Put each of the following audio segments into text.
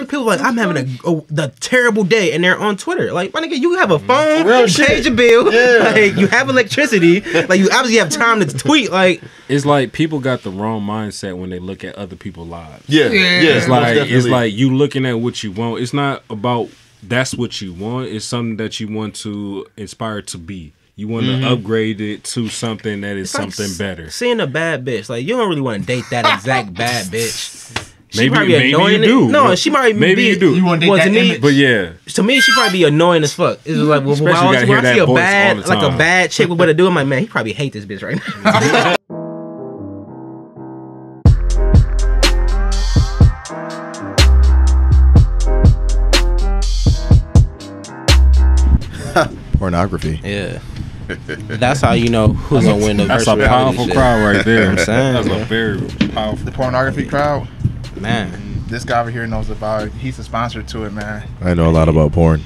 people like, I'm having the terrible day, and they're on Twitter. Like, my nigga, you have a phone, you paid your bill, like, you have electricity, like, you obviously have time to tweet. Like, it's like people got the wrong mindset when they look at other people's lives. Yeah. It's like you looking at what you want. It's not about that's what you want. It's something that you want to inspire to be. You want to upgrade it to something that is something better. Seeing a bad bitch, like, you don't really want to date that exact bad bitch. Maybe you do. No, she might maybe be. You do. You want to date that image? But yeah, to me, she probably be annoying as fuck. It's like, well, when I see a bad, like a bad chick with what to do, I'm like, man, he probably hate this bitch right now. Pornography. Yeah. That's how you know who's gonna win the that's virtual a powerful shit. crowd right there. I'm saying, that's a very powerful The pornography crowd. Man, This guy over here knows about it. He's a sponsor to it, man. I know a lot about porn.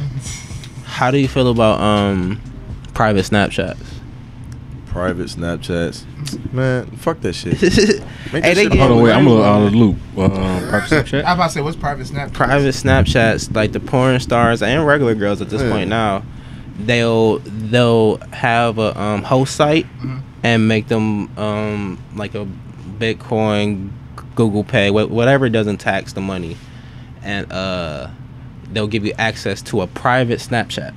how do you feel about private Snapchats? Private Snapchats. Man, fuck that shit. Make Hey, that shit Hold on, wait, I'm a little out public. of the loop. Private Snapchat? I was about to say, what's private Snapchat? Private Snapchats, like the porn stars and regular girls at this point now, they'll have a host site and make them like a Bitcoin, Google Pay, whatever doesn't tax the money, and they'll give you access to a private Snapchat.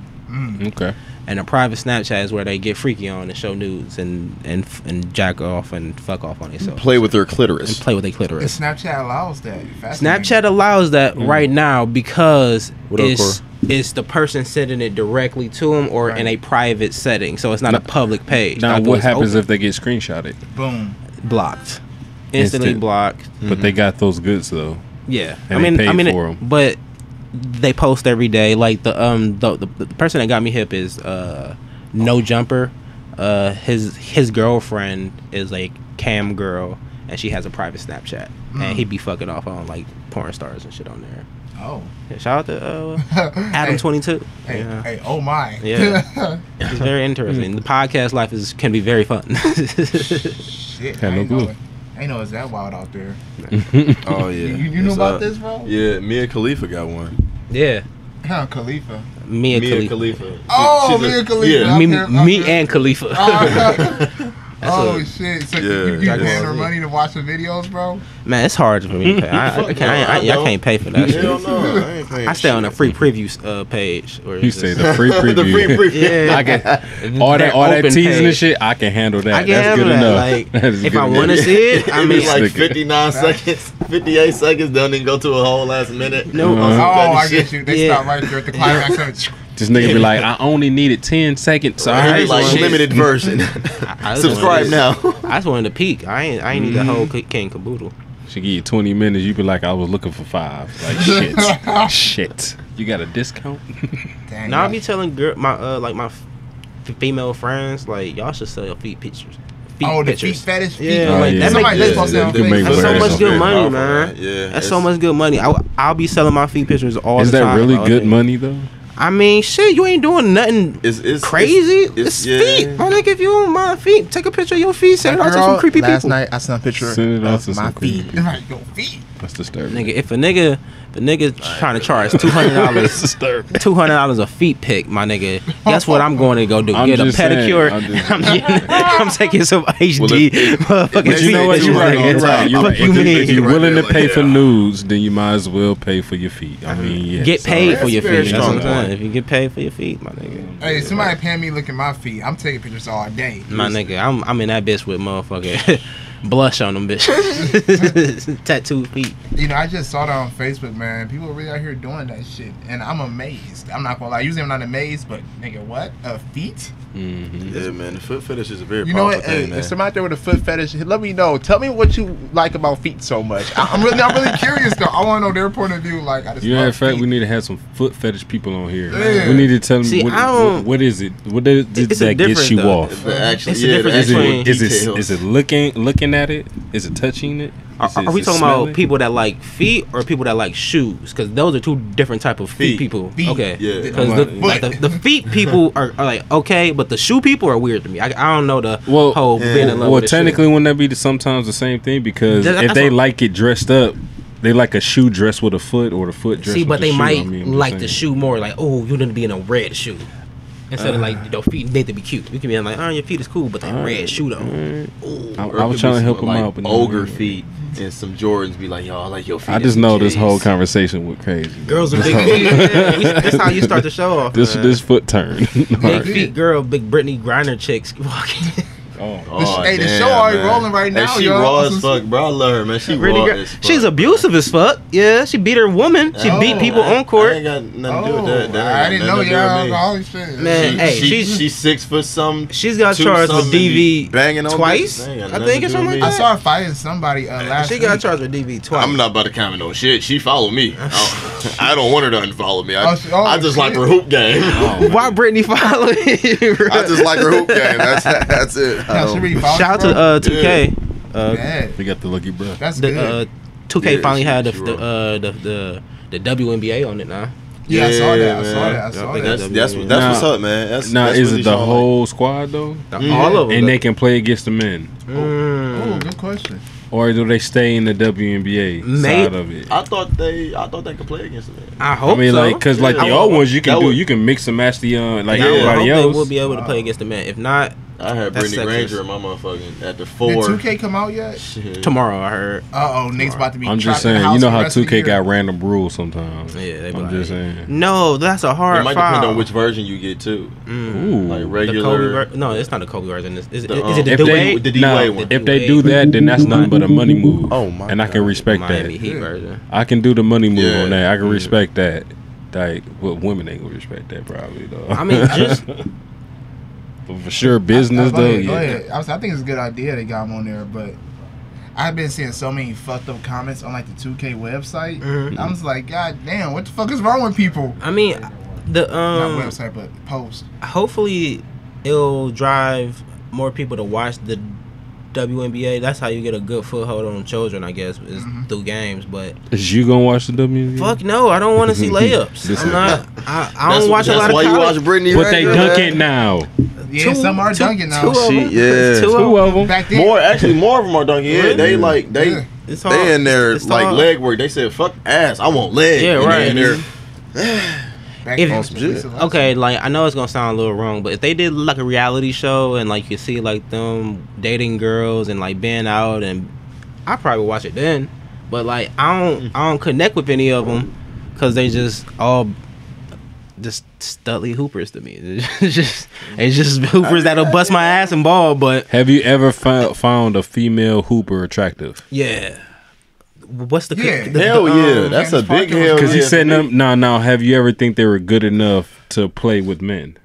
Okay. And a private Snapchat is where they get freaky on and show nudes and jack off and fuck off on themselves. Play with their clitoris. And play with their clitoris. And Snapchat allows that. Snapchat allows that right now because What up, it's the person sending it directly to them or in a private setting, so it's not a public page. Now, Although what it's happens open. if they get screenshotted? Boom. Blocked, instantly Instant. blocked. But they got those goods though. Yeah, And they paid for 'em. But they post every day. Like the person that got me hip is No Jumper. His girlfriend is a cam girl, and she has a private Snapchat, and he be fucking off on like porn stars and shit on there. Oh. Yeah, shout out to Adam22. Hey, oh my. Yeah, it's very interesting. The podcast life can be very fun. Shit. Had no clue. I ain't know it's that wild out there. Oh yeah. You knew about this, bro? Yeah, Mia Khalifa got one. Yeah, Huh, Khalifa. Mia Mia Khalifa. Khalifa. Oh, Mia Khalifa. Yeah. Me and Khalifa. Oh shit! So you Yeah. paying her money to watch the videos, bro? Man, it's hard for me to pay. I can't pay for that shit. Hell no, I ain't paying I stay on shit. a free preview page. Or You say the free preview. The free preview. yeah, I can all that open teasing and page. shit. I can handle that. I can That's handle good that. enough. Like, That is if good I enough. want to see it, I It mean, be like stick it. 59 seconds, 58 seconds. Don't even go to a whole last minute. No. Oh, I shit. get you. They Yeah. stop right there at the climax of it. This nigga be like, I only needed 10 seconds. All right, Like shit. limited version. I just Subscribe wanted- now. I just wanted to peek. I ain't need the whole king caboodle. She give you 20 minutes. You be like, I was looking for 5. Like shit. You got a discount? Dang, Now I be telling my female friends, like, y'all should sell your feet pictures. Oh, the pictures. feet fetish. Yeah, feet. like, that Somebody make- just posted on that make Facebook. That's so Well, much that's good very money, powerful, man. man. Yeah, That's so much good money. I'll be selling my feet pictures all Is the time. that really all good day. money though? I mean, shit, you ain't doing nothing It's crazy. it's- It's yeah. feet. My nigga, if you don't mind feet, take a picture of your feet, send it out to some creepy last people. night I sent a picture Send it out of to my some creepy feet. people. Like, your feet. That's disturbing. Nigga, if a nigga trying to charge $200 a feet pic, my nigga, guess what I'm going to go do? I'm Get a just saying, pedicure. I'm taking some HD motherfucking But you know what? feet You're right. pictures, You're nigga. right. You're Fuck right. you mean? If you're willing to pay for Yeah. nudes, then you might as well pay for your feet. I mean, yeah. Get paid for your That's very feet. That's what I'm strong saying. If you get paid for your feet, my nigga. Hey, somebody paying me look at my feet. I'm taking pictures all day. My nigga, I'm in that bitch with motherfucking blush on them bitches. Tattooed feet. You know, I just saw that on Facebook, man. People are really out here doing that shit, and I'm amazed. I'm not gonna lie. Usually I'm not amazed, but nigga, what? Feet? Yeah, man. The foot fetish is a very You know powerful what? Hey, thing, man. if somebody out there with a foot fetish, let me know. Tell me what you like about feet so much. I'm really curious though. I want to know their point of view. Like, I just You know, in love fact, feet. we need to have some foot fetish people on here. Yeah. We need to tell them See, I what, don't- what is it? What is it It's a that gets difference, you though. off? The actual, It's the yeah, difference the actual between- details. Is it looking at it? Is it touching it? Are we talking about people that like feet or people that like shoes? Because those are two different type of feet Feet. people. Feet. Okay. Yeah. Because Like- the feet people are like okay, but the shoe people are weird to me. I don't know the Well, whole being in love well, with this shit. technically, wouldn't that be sometimes the same thing? Because That's if they what- like it dressed up, They like a shoe dressed with a foot, or the foot dressed. See, with but the they shoe. might I mean, like the shoe more. Like, oh, you need to be in a red shoe. Instead of like your feet need to be cute. You can be like, oh, your feet is cool, but that red shoe though. I was trying to help him out, but ogre feet and some Jordans. Be like, yo, I like your feet. I just know this whole conversation went crazy. Girls with big feet. That's how you start the show off. This foot turn. Big feet girl, big Brittany Griner chicks walking. Hey, the show already rolling right now, hey, she yo. raw as fuck, bro. I love her, man. She raw as fuck. She's abusive as fuck. Yeah, she beat her woman. She beat people on court. I ain't got nothing to do with that. I didn't know y'all. Shit. Man, hey, she's 6 foot something. She's got charged with DV banging on twice. I think it's something like that. I saw her fighting somebody last She got charged with DV twice. I'm not about to comment on shit. She followed me. I don't want her to unfollow me. I just like her hoop game. Why Brittany following you? I just like her hoop game. That's it. Shout out to 2K. We got the lucky bro. That's good. 2K finally had the WNBA on it now. Yeah, I saw that. That's what's up, man. That's is it the whole squad though? All of them. And they can play against the men. Oh, good question. Or do they stay in the WNBA side of it? I thought they could play against them. I hope. I mean, so. like, cause like the old ones, you can mix and match the like everybody else. They will be able to play against the men. If not, I had Brittany Granger in my motherfucking at the 4. Did 2K come out yet? Tomorrow, I heard. Nate's about to be. I'm just saying, you know how 2K got random rules sometimes. Yeah, I'm just saying. No, that's a hard. It might depend on which version you get too. Ooh, like regular. No, it's not the Kobe version. Is it the D-Wade one? If they do that, then that's nothing but a money move. Oh my! And I can respect that. Heat version. I can do the money move on that. I can respect that. Like, well, women ain't gonna respect that probably though. I mean, just. For sure, business though. Yeah, I think it's a good idea they got him on there, but I've been seeing so many fucked up comments on like the 2K website. I'm just like, God damn, what the fuck is wrong with people? I mean, the not website, but post. Hopefully, it'll drive more people to watch the WNBA. That's how you get a good foothold on children, I guess, is through games. But is you gonna watch the WNBA? Fuck no, I don't want to see layups. I'm not. I don't watch a lot of college. That's why you watch Brittany. But they dunk it now. Yeah, some are dunking now. Two of them. Back then. More of them are dunking. Yeah, they in there like leg work. They said, "Fuck ass, I want leg." Yeah, right. Okay, like I know it's gonna sound a little wrong, but if they did like a reality show and like you see like them dating girls and like being out, and I probably would watch it then. But like I don't connect with any of them because they just all just studly hoopers to me. It's just hoopers that'll bust my ass and ball. But have you ever found a female hooper attractive? Yeah. What's the hell yeah? That's a big hell. Because he said no. Have you ever think they were good enough to play with men?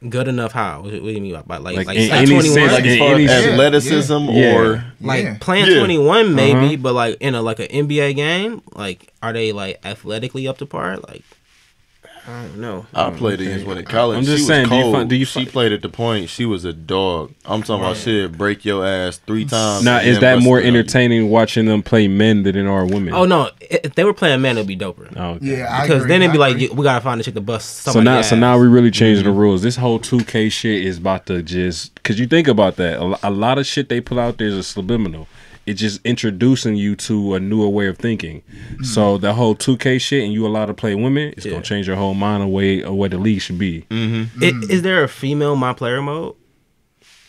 Good enough how? What do you mean by like in any 21? sense, like as far as athleticism or like playing 21 maybe, but like in an NBA game, like are they like athletically up to par? Like I don't know. I played against one in college. I'm just she saying. Was cold. She played at the point. She was a dog. I'm talking about shit. Break your ass 3 times. Now, is that more entertaining watching them play men than it are women? Oh no! If they were playing men, it'd be doper. Oh, okay. Yeah, because then it'd be like we gotta find a chick to bust somebody ass. So now we really changing the rules. This whole 2K shit is about to just because you think about that. A lot of shit they put out there is subliminal. It's just introducing you to a newer way of thinking. So the whole 2K shit and you allowed to play women, it's gonna change your whole mind of what the league should be. Is there a female My Player mode?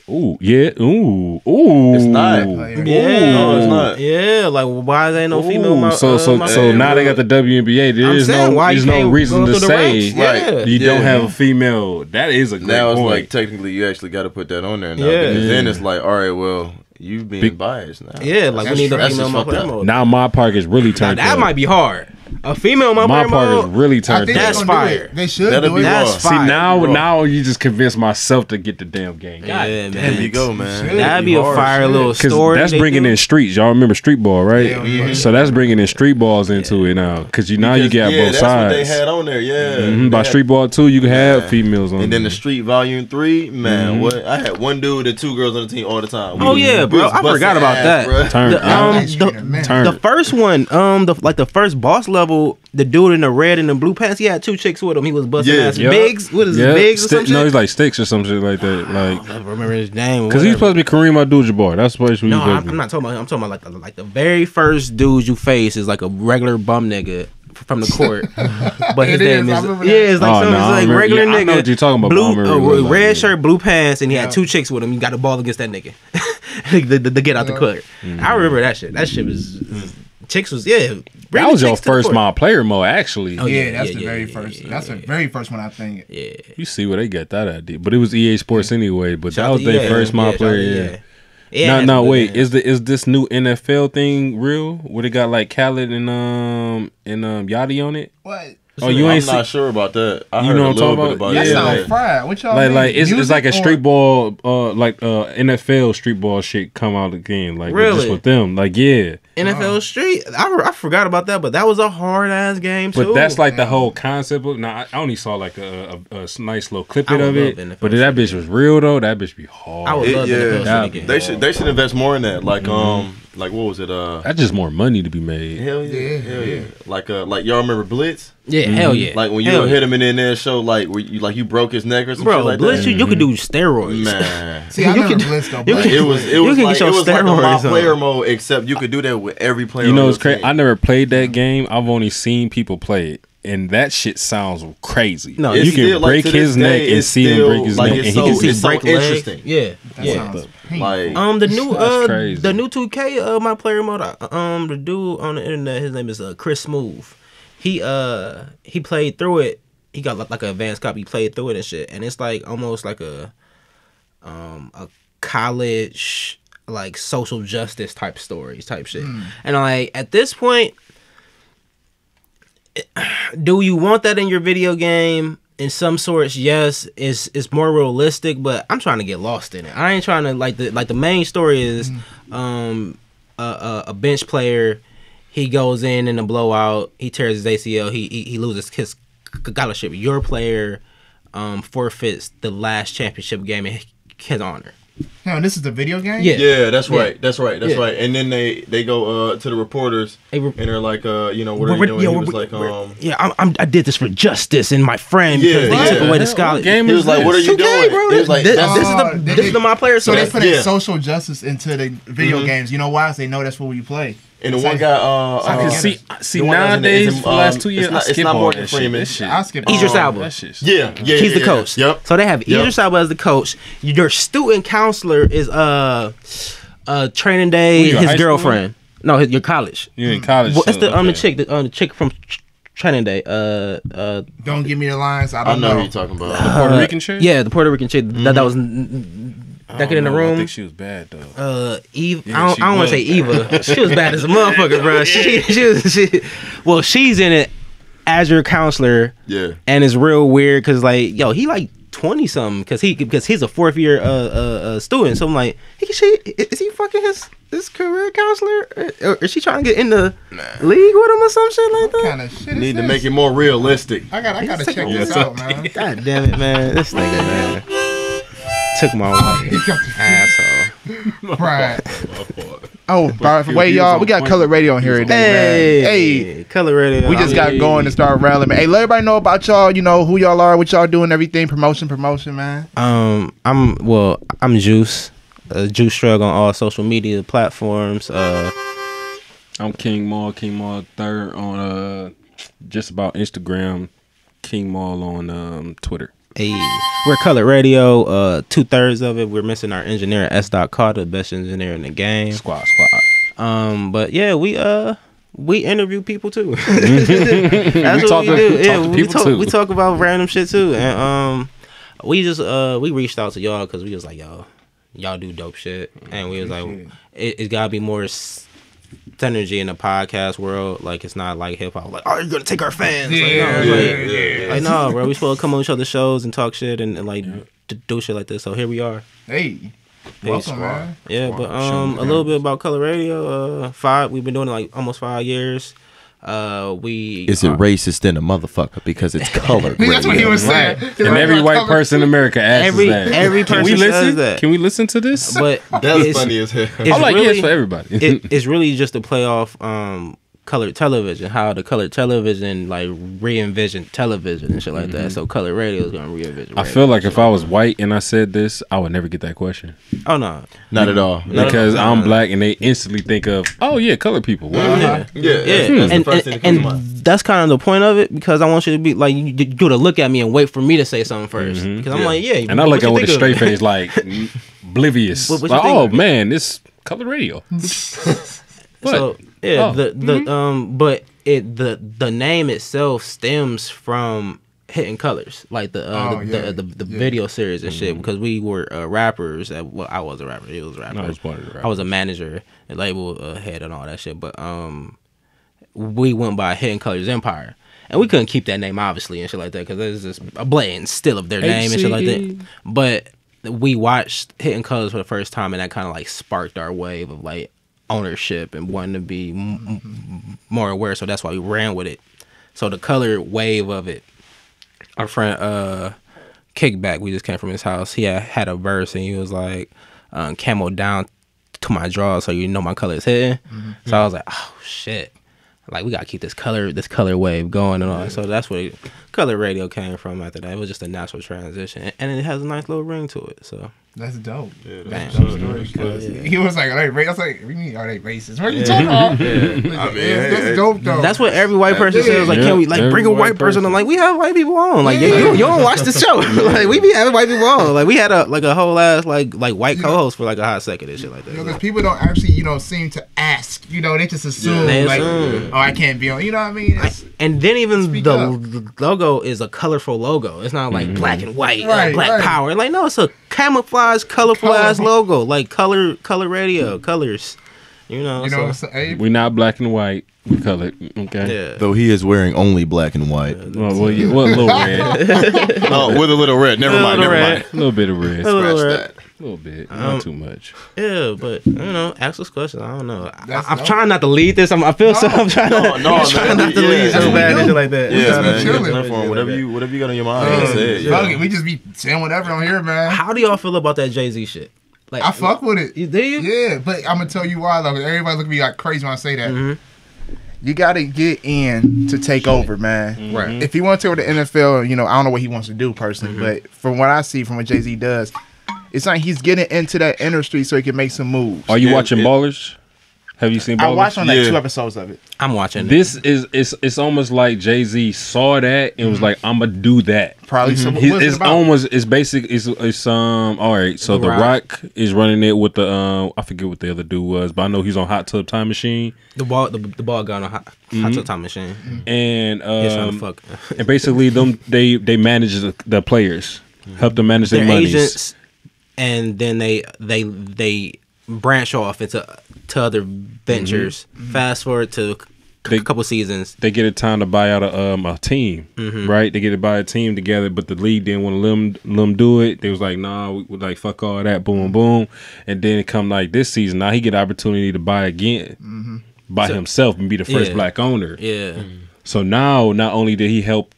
Ooh, yeah. Ooh. It's not. Yeah. No, it's not. Yeah, like why there ain't no female My So now they got the WNBA. There's no reason to say you don't have a female. That is a great now it's point. like technically you actually got to put that on there now. Yeah. Because then it's like, all right, well, you being biased now. Yeah, like we need a female My Player mode. Now my park is really turned up. That might be hard. A female My Player park mode. is really turned up. That's fire. They should do it. That's fire. See now you just convinced myself to get the damn game. Yeah, man. There you go, man. That'd be a fire little story. That's bringing in streets. Y'all remember street ball, right? So that's bringing in street balls into it now. Because you get both sides. That's what they had on there, yeah. By street ball 2, you can have females on. And then the street volume 3, man. What? I had one dude and 2 girls on the team all the time. Oh yeah, bro. I forgot about that. Turn. The first one, the first boss level example, the dude in the red and the blue pants, he had 2 chicks with him. He was busting ass. Biggs? What is it, Biggs or some shit? No, he's like Sticks or some shit like that. Like, I don't remember his name. Because he's supposed to be Kareem Abdul-Jabbar. That's what he's No, I'm not talking about him. I'm talking about like the very first dude you face is like a regular bum nigga from the court. But his name is... it's like regular nigga. I know what you're talking about. Blue, red shirt, blue pants, and he had 2 chicks with him. You got the ball against that nigga to get out the court. I remember that shit. That shit was... Chicks was that was your first My Player mode, actually. Oh yeah, that's the very first. That's the very first one I think. Yeah, you see where they got that idea, but it was EA Sports anyway. But that was their first My Player. No, wait. Is this new NFL thing real? Where they got like Khaled and Yachty on it? What? Oh, you ain't? I'm not sure about that. I heard know a little bit about that. That sounds fried. What y'all like it's like a street ball, like NFL street ball shit come out again, like just with them, like NFL Street. I forgot about that, but that was a hard ass game too. But that's like the whole concept of. Now I only saw like a nice little clip of it, but if that bitch was real though, that bitch be hard. I would love NFL Street. They should invest more in that. Like what was it? That's just more money to be made. Hell yeah. Like y'all remember Blitz? Yeah, hell yeah. Like when you hit him in there show like where you broke his neck or something. Bro, like Blitz, that. you could do steroids. Man. See, I never Blitz though. It was like a My Player mode, except you could do that with every player. You know, it's crazy. I never played that game. I've only seen people play it. And that shit sounds crazy. No, you can break his neck and see him break his neck, and he can see break interesting. Yeah. Like the new 2K My Player mode. The dude on the internet, his name is Chris Smooth. He played through it. He got like an advanced copy. He played through it and shit, and it's like almost like a college like social justice type stories type shit. And like at this point, do you want that in your video game? In some sorts, yes, it's more realistic, but I'm trying to get lost in it. I ain't trying to like the main story is a bench player. He goes in a blowout. He tears his ACL. He loses his scholarship. Your player forfeits the last championship game in his honor. No, this is the video game? Yeah, that's right. That's right. And then they go to the reporters and they're like, what are you doing? He was like, I did this for justice and my friend because they took away the scholarship. He was like, what are you doing? Bro, he was like, this is the My Player. So they put in social justice into the video games. You know why? They know that's what we play. And the one guy, see nowadays for the last 2 years, it's not Morgan Freeman. I skip Idris Elba. Yeah, he's the coach. Yep. So they have Idris Elba as the coach. Your student counselor is Training Day. His girlfriend. No, your college. You're in college. What's the chick from Training Day? Don't give me the lines. I know who you're talking about. The Puerto Rican chick. Yeah, the Puerto Rican chick. That was. That in the room. I think she was bad though. Eve. Yeah, I don't want to say Eva. She was bad as a motherfucker, bro. She she's in it as your counselor. Yeah. And it's real weird because he like 20 something because he's a 4th year student. So I'm like, is he fucking his career counselor? Or is she trying to get in the league with him or some shit like that? What kind of shit need to make it more realistic. I gotta check this out, man. God damn it, man. This nigga, man. Took my asshole. Right. Oh, by the way, y'all, we got Color Radio on here today, man. Hey, Color Radio. We just got going and start rallying, man. Hey, let everybody know about y'all. You know who y'all are, what y'all doing, everything. Promotion, man. I'm Juice. Juice Shrug on all social media platforms. I'm King Maul 3rd on just about Instagram. King Maul on Twitter. Hey, we're Color Radio. 2/3 of it. We're missing our engineer S.Carter, the best engineer in the game. Squad. But yeah, we interview people too. That's what we do. Yeah, we talk about random shit too. And we reached out to y'all because we was like, y'all do dope shit, and we was like, it's gotta be more synergy in the podcast world. Like, it's not like hip hop. Like, oh, you're gonna take our fans. Like, no, bro. We supposed to come on each other's shows and talk shit and like do shit like this. So here we are. Hey, welcome, man. Yeah, but a little bit about Color Radio. We've been doing it like almost 5 years. Is it racist in a motherfucker because it's colored? That's what he was saying. Right. And every white person in America asks that. Every person says that. Can we listen to this? But that's funny as hell. I'm like, yes, for everybody. It's really just to play off colored television, how the colored television like re-envisioned television and shit like that. So colored radio is gonna re-envision. I feel like if I was white and I said this, I would never get that question. Oh no, not at all. Because I'm black and they instantly think of, oh yeah, colored people. Yeah. And that's kind of the point of it, because I want you to be like, you to look at me and wait for me to say something first. Because I'm like, yeah. And I look at with a straight face, like oblivious. Like, oh man, this colored radio. So yeah, but the name itself stems from Hitting Colors, like the video series and shit, because we were rappers. Well, I was a rapper. He was a rapper. I was a manager and label head and all that shit. But we went by Hitting Colors Empire, and we couldn't keep that name obviously and shit like that, because it's just a blatant still of their name and shit like that. But we watched Hitting Colors for the first time, and that kind of like sparked our wave of like ownership and wanting to be more aware. So that's why we ran with it. So the color wave of it, our friend Kickback, we just came from his house, he had a verse and he was like, camo down to my drawers so you know my color is hitting. So I was like, oh shit, like we gotta keep this color wave going and all. So that's where color radio came from. After that, it was just a natural transition, and it has a nice little ring to it. So that's dope. Yeah, that's dope story. He was like, "Are they racist?" I was like, "What do you mean, are they racist? What are you talking about?" I mean, that's dope though. That's what every white person says. Like, can we like bring a white person? I'm like, we have white people on. Like, you don't watch the show. Like, we be having white people on. Like, we had a whole ass like white co-host for like a hot second and shit like that. Because people don't actually seem to ask. They just assume like, oh, I can't be on. You know what I mean? And then even the logo is a colorful logo. It's not like black and white, black power. Like, no, it's a camouflage, colorful ass logo. Like color radio, colors. We're not black and white. We colored. Okay. Yeah. Though he is wearing only black and white. Well, a little red. Oh, with a little red. Never mind. A little bit of red. Scratch that. A little bit, not too much. Yeah, but ask us questions. I don't know. I'm trying not to lead this. I'm trying not to lead so bad and shit like that. Yeah, man. Whatever you got on your mind, say it. We just be saying whatever on here, man. How do y'all feel about that Jay-Z shit? Like, I fuck with it. Do you? Yeah, but I'm gonna tell you why though. Everybody look at me like crazy when I say that. You gotta get in to take over, man. Right. If he wants to go to the NFL, I don't know what he wants to do personally, but from what I see, from what Jay-Z does, it's like he's getting into that industry so he can make some moves. Are you watching Ballers? Have you seen Ballers? I watched on 2 episodes of it. I'm watching. This it's almost like Jay-Z saw that and was like, I'm gonna do that. Probably some. It's basic. It's all right. So The Rock is running it with the I forget what the other dude was, but I know he's on Hot Tub Time Machine. The ball gun on Hot Tub Time Machine. And and basically they manage the players, help them manage their monies. Agents, and then they branch off into other ventures. Fast forward to a couple seasons, they get a time to buy out a team, right? They get to buy a team together, but the league didn't want to let them do it. They was like, nah, we like fuck all that, boom, boom. And then it come like this season, now he get an opportunity to buy again by himself and be the first black owner. Yeah. So now, not only did he help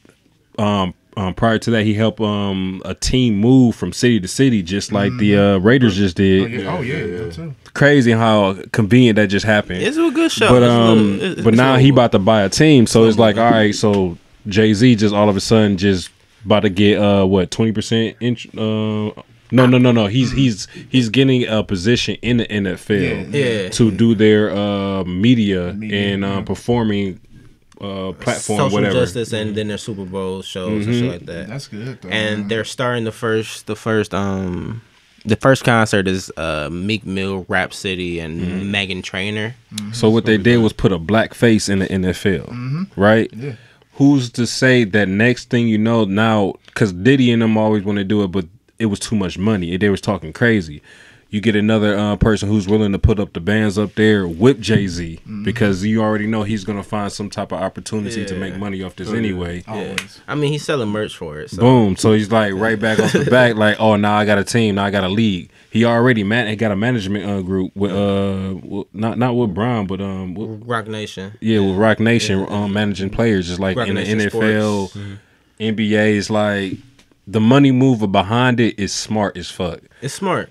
prior to that, he helped a team move from city to city, just like the Raiders just did. Oh yeah, too. Crazy how convenient that just happened. It's a good show. But now he about to buy a team, so it's like, all right, so Jay-Z just all of a sudden just about to get 20% No. He's getting a position in the NFL to do their media and performing platform, social whatever, justice, and then their Super Bowl shows and shit like that. That's good though. And they're starting the first concert is Meek Mill, Rap City, and Meghan Trainor. So what they did was put a black face in the NFL, right? Yeah. Who's to say that next thing you know now, because Diddy and them always want to do it, but it was too much money. They was talking crazy. You get another person who's willing to put up the bands up there with Jay-Z because you already know he's going to find some type of opportunity to make money off this anyway. Yeah. I mean, he's selling merch for it. So. Boom. So he's like right back off the back like, oh, now I got a team. Now I got a league. He already got a management group with not with Brown, but with Rock Nation. Yeah, with Rock Nation managing players just like Rock in the Nation NFL, NBA. Is like the money mover behind it is smart as fuck. It's smart.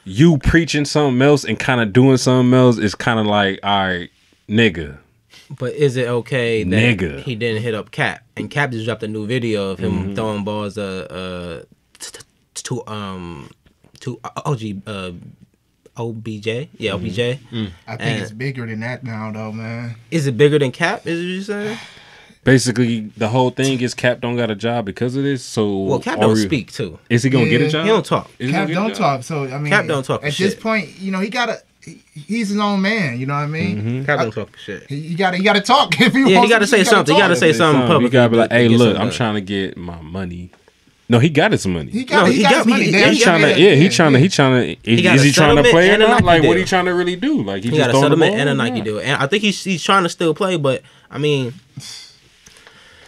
You preaching something else and kind of doing something else is kind of like, all right, nigga, But is it okay that he didn't hit up Cap? And Cap just dropped a new video of him throwing balls to OBJ? Yeah, OBJ. I think it's bigger than that now, though, man. Is it bigger than Cap? Is what you saying? Basically, the whole thing is Cap don't got a job because of this. So Cap don't speak too. Is he gonna get a job? He don't talk. Cap don't talk. So I mean, Cap don't talk. At this point, you know, he's his own man. You know what I mean? Cap don't talk shit. He gotta talk if he wants. Yeah, he gotta say something. He gotta say something publicly. He gotta be like, hey, look, I'm trying to get my money. No, he got his money. He got his money. He's trying to. Is he trying to play or not? Like, what he trying to really do? Like, he just got a settlement and a Nike deal, and I think he's trying to still play. But I mean,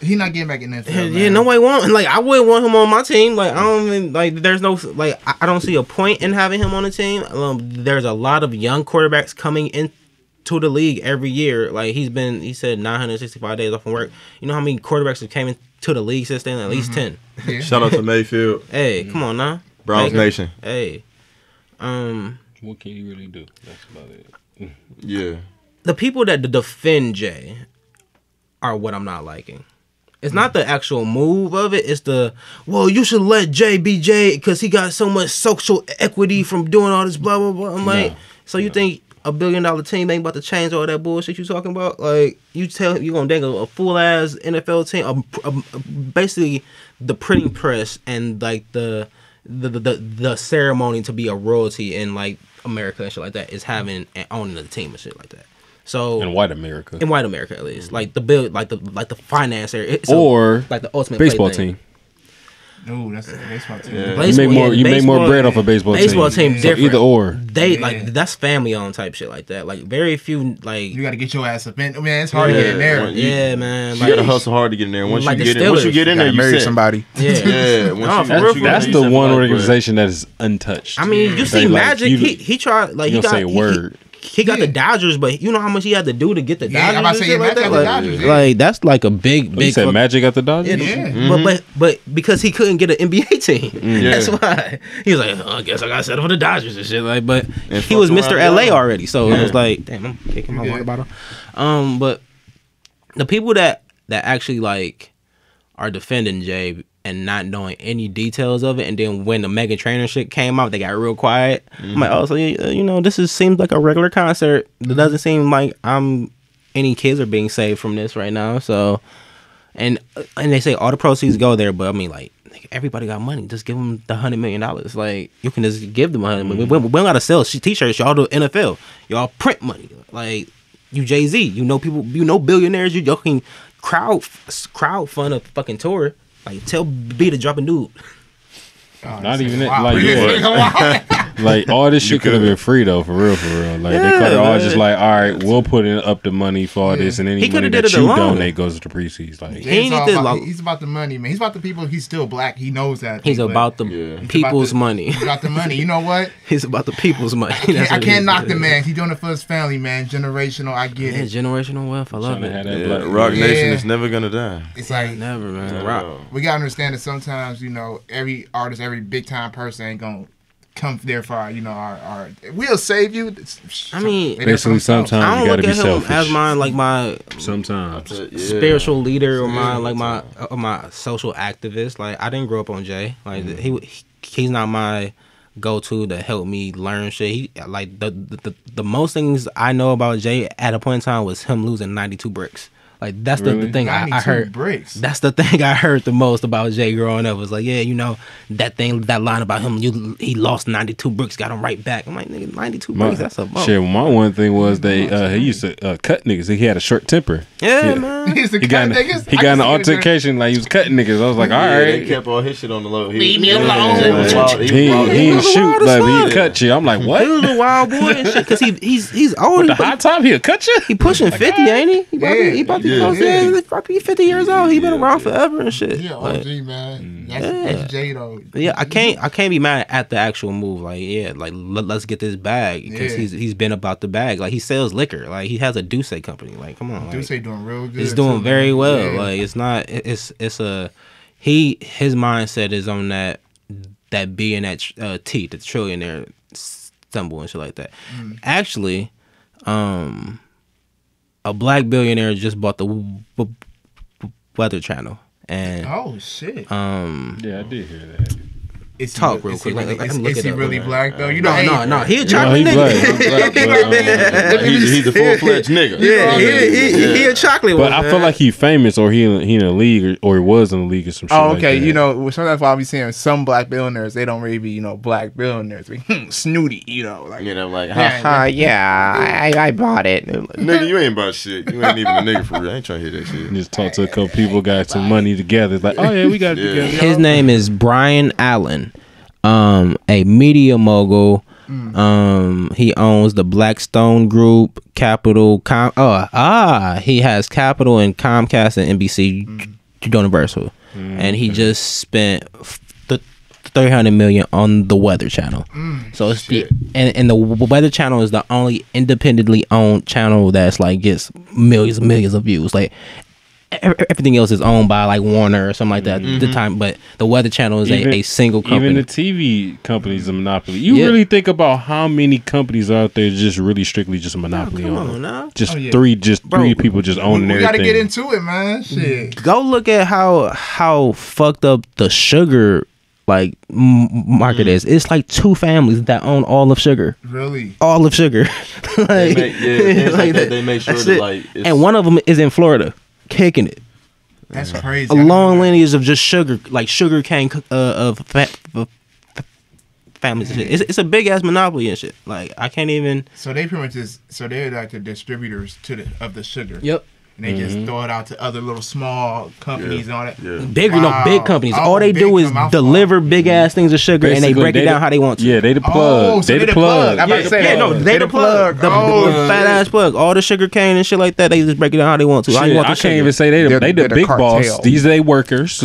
he's not getting back in that. Yeah, nobody want. Like, I wouldn't want him on my team. Like, I don't even like. There's no like. I don't see a point in having him on the team. There's a lot of young quarterbacks coming into the league every year. Like, he said 965 days off from work. You know how many quarterbacks have came into the league since then? At least 10. Yeah. Shout out to Mayfield. Hey, come on now. Browns Nation. Hey. What can you really do? That's about it. Yeah. The people that defend Jay are what I'm not liking. It's not the actual move of it. It's well, you should let Jay be Jay because he got so much social equity from doing all this blah, blah, blah. I'm like, you think $1 billion team ain't about to change all that bullshit you talking about? Like, you gonna dangle a full ass NFL team, basically the printing press and like the ceremony to be a royalty in like America and shit like that is having and owning the team and shit like that. So in white America, at least, like the build, like the finance area, or like the ultimate baseball team. No, that's a baseball team. Yeah. You make more bread off a baseball team. Baseball team different. So either or. Like that's family owned type shit like that. Like very few like you got to get your ass up in. Man, it's hard to get in there. Man. You got to hustle hard to get in there. Once you get in there, you marry somebody. Yeah. That's the one organization that is untouched. I mean, you see Magic. He tried like he got say a word. He got the Dodgers, but you know how much he had to do to get the Dodgers. I'm about to say Magic got the Dodgers. Like that's like a big. You said Magic got the Dodgers. Yeah. But because he couldn't get an NBA team, that's why he was like, I guess I got to settle for the Dodgers and shit. Like, but he was Mr. LA already, so it was like, damn, I'm kicking my water bottle. But the people that actually like are defending Jay and not knowing any details of it, and then when the Meghan Trainor shit came out, they got real quiet. I'm like, oh, so you know, this seems like a regular concert. It doesn't seem like any kids are being saved from this right now. So, and they say all the proceeds go there, but I mean, like, everybody got money. Just give them the $100 million. Like, you can just give them $100 million. We don't gotta sell t-shirts. Y'all do NFL. Y'all print money. Like, you Jay-Z. You know people. You know billionaires. You can crowd fund a fucking tour. Like, tell B to drop a nude. Not even it. Like all this shit could have been free though, for real. Like they could have all just like, all right, we'll put in up the money for all this, and any money that you donate goes to the proceeds. Like he's about the money, man. He's about the people. He's still black. He knows that. He's about the people's money. He's about the money. You know what? He's about the people's money. I can't knock the man. He's doing it for his family, man. Generational. I get it. Generational wealth. I love it. Rock Nation is never gonna die. It's like never, man. Rock. We gotta understand that sometimes, you know, every artist, every big time person ain't gonna come there for our we'll save you. I mean, basically sometimes you gotta be selfish. As my sometimes spiritual leader or my social activist. Like, I didn't grow up on Jay. Like he's not my go-to to help me learn shit. He like the most things I know about Jay at a point in time was him losing 92 bricks. Like, that's the thing I heard. Bricks. That's the thing I heard the most about Jay growing up. Was like, yeah, you know, that line about him, he lost 92 bricks, got him right back. I'm like, nigga, 92 bricks, that's a bump. Shit, my one thing was he used to cut niggas. He had a short temper. Yeah, man. He got an altercation, like he was cutting niggas. I was like, all right. They kept all his shit on the low. Leave me alone. He didn't shoot, but he cut you. I'm like, what? He was a wild boy and shit, because he's old. With the high top, he'll cut you? He pushing 50, ain't he? He about to he's probably 50 years old. He been around forever and shit. Yeah, OG, man. That's Jay though. Yeah, I can't be mad at the actual move. Like, yeah, like let's get this bag, because he's been about the bag. Like, he sells liquor. Like, he has a Douce company. Like, come on. Douce doing real good. He's doing very well. Yeah. Like, it's not. It's a his mindset is on that B and that T, the trillionaire symbol and shit like that. Actually, a black billionaire just bought the Weather Channel, and oh shit, yeah, I did hear that. Talk real quick. Is he really black though? You know, no. He a chocolate nigga. He's a full-fledged nigga. Yeah, he a chocolate one. But I feel like he famous, or he in a league, or he was in a league or some shit. Oh, okay. Like that. You know, sometimes why I be seeing some black billionaires, they don't really be, black billionaires. Snooty, like. You know, like, I bought it. Nigga, you ain't about shit. You ain't even a nigga for real. I ain't trying to hear that shit. Just talk to a couple people, got some money together. It's like, oh yeah, we got it together. His name is Brian Allen. A media mogul. He owns the Blackstone Group, Capital. He has Capital and Comcast and NBC Universal, and he just spent $300 million on the Weather Channel. So it's and the Weather Channel is the only independently owned channel that's like gets millions and millions of views. Like everything else is owned by like Warner or something like that at the time, but the Weather Channel is a single company. Even the TV company's a monopoly. You really think about how many companies out there just really strictly just a monopoly on just three people just owning everything. We gotta get into it, man. Shit. Go look at how fucked up the sugar like market is. It's like two families that own all of sugar. Really? All of sugar. They make sure that like and one of them is in Florida. Kicking it. That's crazy. A long lineage of just sugar, like sugar cane of families and shit. It's a big ass monopoly and shit. Like I can't even. So they pretty much they're like the distributors of the sugar. Yep. And they just throw it out to other little small companies and all that. Yeah. Big companies. All they do is deliver big ass things of sugar. Basically, and they break it down how they want to. Yeah, they the plug. So they the plug. I'm about to say they the plug. The fat ass plug. All the sugar cane and shit like that. They just break it down how they want to. Shit, I can't even say they the big boss. These they workers.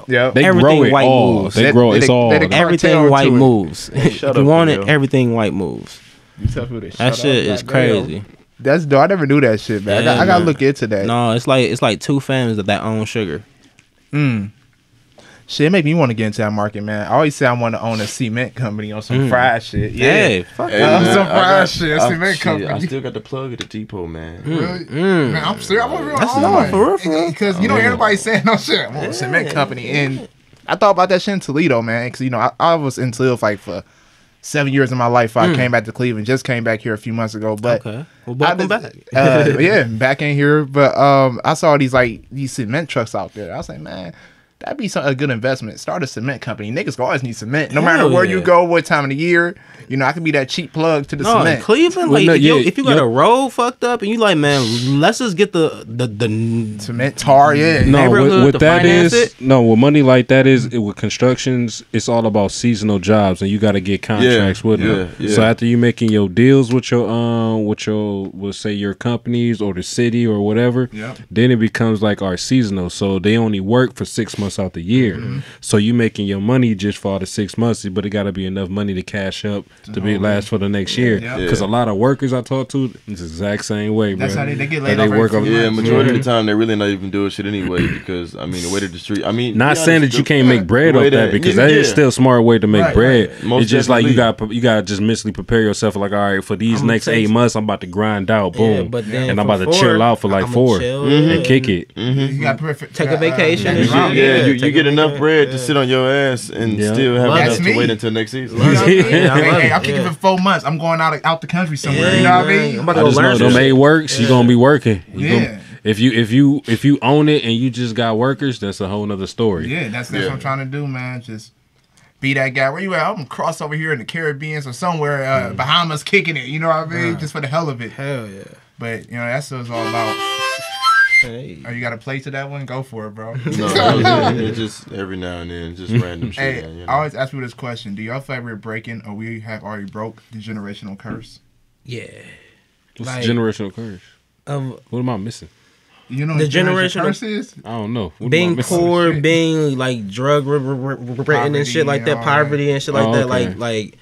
Yeah, they grow it all. They grow it's all. Everything white moves. If you want it, everything white moves. That shit is crazy. That's dope. I never knew that shit, man. I gotta look into that. No, it's like two families that own sugar. Shit, it make me want to get into that market, man. I always say I want to own a cement company on some fried shit. Yeah, hey, fuck some fried shit. Cement company. I still got the plug at the depot, man. Really? Man, I'm serious. I want to real because everybody's saying no shit. I want a cement company, and I thought about that shit in Toledo, man. Because I was in Toledo like for 7 years of my life. I came back to Cleveland. Just came back here a few months ago. But okay, well, welcome back. Back in here. But I saw these cement trucks out there. I was like, man, that'd be a good investment. Start a cement company. Niggas always need cement. No matter where you go, what time of the year. I could be that cheap plug to the cement. In Cleveland, if you got a road fucked up and you like, man, let's just get the cement tar, what that is, with money like that is, with constructions, it's all about seasonal jobs, and you got to get contracts with them. Yeah. So after you making your deals with your we'll say your companies or the city or whatever, then it becomes like our seasonal. So they only work for 6 months out the year. So you making your money just for all the 6 months, but it got to be enough money to cash up to be last for the next year. Because a lot of workers I talk to, it's the exact same way, bro. That's how they get laid off. Majority of the time they really not even doing shit anyway. Because the way that the street. Not saying that you can't make bread off that, because that is still a smart way to make bread. It's just like you got just mentally prepare yourself. Like, all right, for these next 8 months, I'm about to grind out, boom, and I'm about to chill out for like 4 and kick it. You got take a vacation. You get enough bread to sit on your ass and still have enough to wait until next season. I'm kicking for 4 months. I'm going out the country somewhere. You know what I mean? I'm about to learn. Them 8 works. You gonna be working. If you own it and you just got workers, that's a whole nother story. Yeah, that's what I'm trying to do, man. Just be that guy. Where you at? I'm gonna cross over here in the Caribbean or somewhere, Bahamas, kicking it. You know what I mean? Just for the hell of it. Hell yeah. But that's what it's all about. Hey. Oh, you got to play to that one? Go for it, bro. No, it's just every now and then, just random shit. Hey, I always ask you this question: do y'all feel like we're breaking, or we have already broke the generational curse? Yeah. What's the generational curse? What am I missing? You know the what generational curse is? I don't know. What being poor, being like drug written and shit like that, poverty and shit like that, like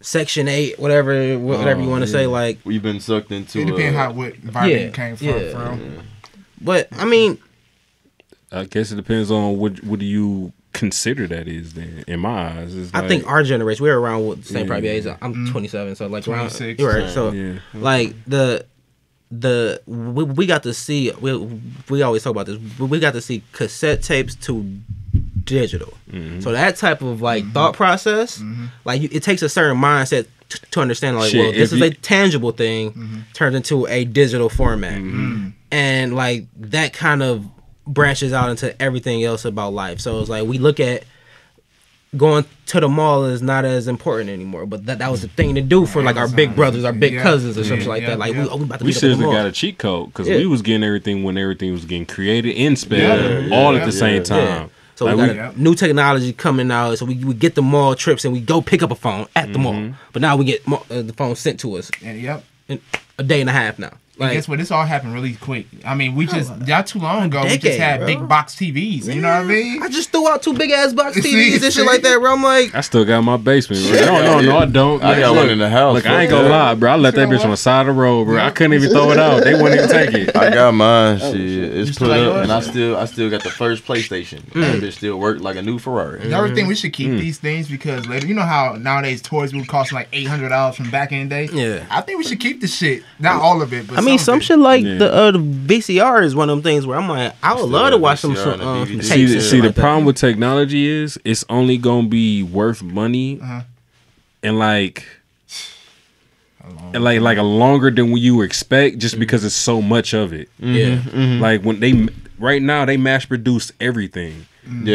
Section 8, whatever you want to say. Like we've been sucked into. It depends what environment you came from. Yeah. But I mean, I guess it depends on what do you consider that is. Then, in my eyes, it's I think our generation we're around with the same probably age. I'm 27, so like 26. You're right. So like we got to see we always talk about this. We got to see cassette tapes to digital. So that type of like thought process, like it takes a certain mindset to understand like, well, this is a tangible thing turned into a digital format, and like that kind of branches out into everything else about life. So it's like we look at going to the mall is not as important anymore, but that was the thing to do for like our big brothers, our big cousins, or something like that. Like we about to we seriously got a cheat code because we was getting everything when everything was getting created and spelled all at the same time. So like we got new technology coming out, so we get the mall trips and we go pick up a phone at the mall. But now we get the phone sent to us. In a day and a half now. Like, guess what? This all happened really quick. I mean, we just not too long ago we just had big box TVs. You know what I mean? I just threw out 2 big ass box TVs and shit like that, bro. I'm like, I still got my basement. Bro. No, I don't. I got one in the house. Look, I ain't gonna lie, bro. I left that bitch on the side of the road, bro. I couldn't even throw it out. They wouldn't even take it. I got mine. Shit, it's put up, and I still got the first PlayStation. That bitch still worked like a new Ferrari. Y'all ever think we should keep these things because later, you know how nowadays toys would cost like $800 from back in the day? Yeah. I think we should keep the shit. Not all of it, but I mean, some shit like the VCR is one of them things where I'm like, I would love to watch some tapes. See, the problem with technology is it's only gonna be worth money, and like a longer than what you expect, just because it's so much of it. Like when right now they mass produce everything.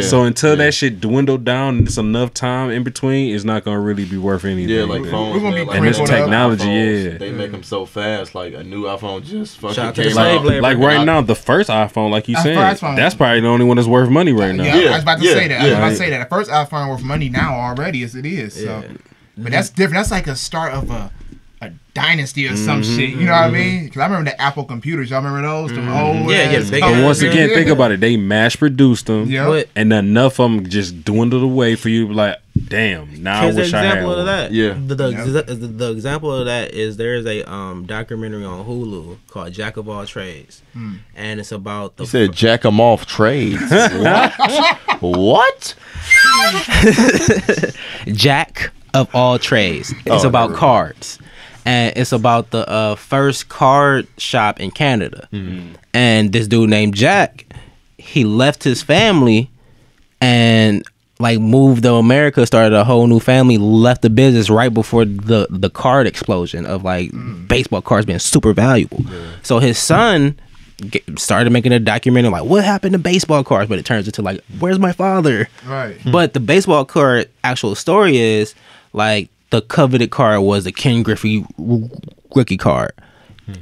So until that shit dwindled down and it's enough time in between, it's not gonna really be worth anything. Yeah, like phones, man, and this technology, they make them so fast. Like a new iPhone just fucking came out. Like right now, the first iPhone, like you said, that's probably the only one that's worth money right now. Yeah, I was about to say that. I was about to say that. The first iPhone worth money now already as it is. So, but that's different. That's like a start of a dynasty or some shit, you know what I mean? Because I remember the Apple computers. Y'all remember those? Them old but once again, think about it. They mass produced them, and enough of them just dwindled away for you. Like, damn, now I wish I had one. Of that. Yeah. The example of that is there's a documentary on Hulu called Jack of All Trades, and it's about the. You said Jack 'em off trades. What? Jack of All Trades. It's about cards. And it's about the first card shop in Canada. And this dude named Jack, he left his family and like moved to America, started a whole new family, left the business right before the card explosion of like baseball cards being super valuable. So his son started making a documentary like, what happened to baseball cards? But it turns into like, where's my father? Right. But the baseball card actual story is like, the coveted card was the Ken Griffey rookie card.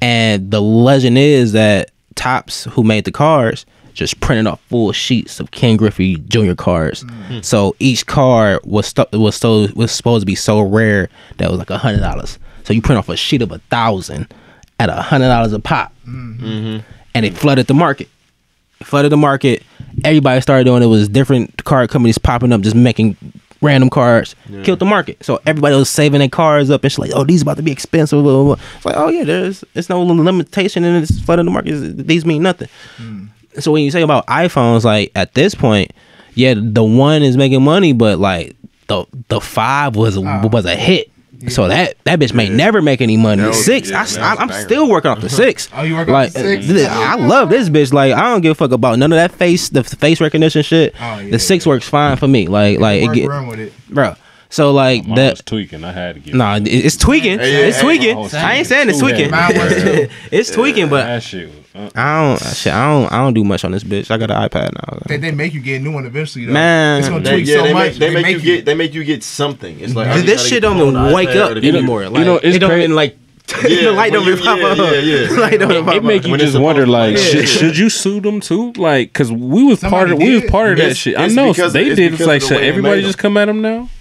And the legend is that Topps, who made the cards, just printed off full sheets of Ken Griffey Jr. cards. So each card was supposed to be so rare that it was like $100. So you print off a sheet of 1,000 at $100 a pop. And it flooded the market. Everybody started doing it. Was different card companies popping up, just making random cards, killed the market. So everybody was saving their cards up and she's like, oh, these about to be expensive. Blah, blah, blah. It's like, oh yeah, it's no limitation and it's flooding the market. These mean nothing. So when you say about iPhones, like at this point, yeah, the 1 is making money, but like the 5 was a hit. So that bitch may never make any money. The 6, I'm still working off the 6. Oh, you working off the 6? I love this bitch. Like I don't give a fuck about none of that the face recognition shit. The 6 works fine for me. Like run with it, bro. So like mine that was tweaking. I had to get. Nah, it's tweaking. It's tweaking. I ain't saying it's tweaking. It's tweaking, but that shit. I don't do much on this bitch. I got an iPad now. They make you get a new one eventually, though. Man, it's gonna tweak so much. They make you get something. It's like this shit don't even wake up anymore. Like, it's it don't crazy. even like. The light don't even pop up. It make you just wonder, like, should you sue them too? Like, cause we was part of that shit. I know they did. It's like, should everybody just come at them now?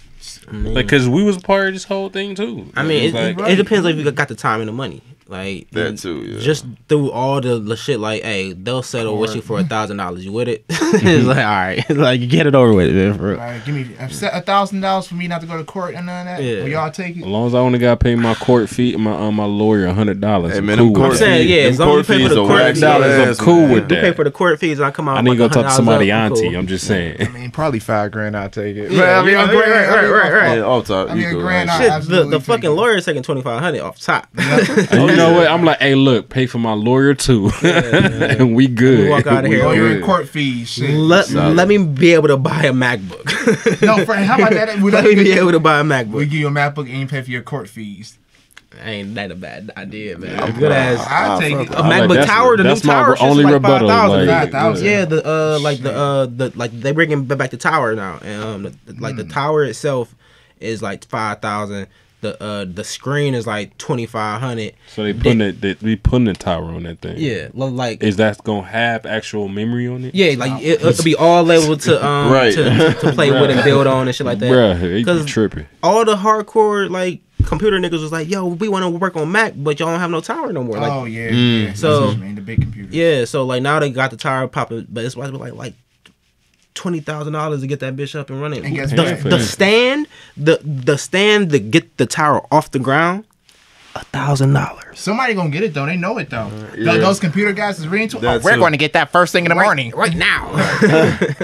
Like, cause we was part of this whole thing too. I mean, it depends if you got the time and the money. Like that too, yeah. Just through all the shit, like, hey, they'll settle with you for $1,000. You with it? It's like, all right, like get it over with, man. For real. All right, give me $1,000 for me not to go to court and none of that. Yeah. Will y'all take it? As long as I only got to pay my court fee, my lawyer $100. Hey man, I'm saying, yeah, as long as you pay for the court fees, I'm cool with that. You pay for the court fees, I come out. I need to go talk to somebody auntie. I'm just saying. I mean, probably $5,000. I'll take it. Yeah, I mean, right. All top. I mean, $1,000. Shit, the fucking lawyer's taking $2,500 off top. You know what? I'm like, hey, look, pay for my lawyer too, and we good. We walk out of here. Lawyer and court fees. Shit. Let me be able to buy a MacBook. No, Frank, how about that? Let me be able to buy a MacBook. We give you a MacBook and you pay for your court fees. Ain't that a bad idea, man? I'm good as I'll take it. A MacBook Tower. The new Tower is only like rebuttal. 5,000. Yeah, the they bringing back the Tower now, and the Tower itself is like 5,000. The screen is like 2,500. So they putting the Tower on that thing. Yeah, like is that gonna have actual memory on it? Yeah, like it'll be all able to to play with and build on and shit like that. Bruh, they tripping. All the hardcore like computer niggas was like, yo, we want to work on Mac, but y'all don't have no Tower no more. Like, yeah. So the big computers. Yeah, so like now they got the Tower popping, but it's like $20,000 to get that bitch up and running. And guess the stand to get the Tower off the ground, $1,000. Somebody gonna get it though. They know it though. Those computer guys is reading to. We're going to get that first thing in the morning, right now.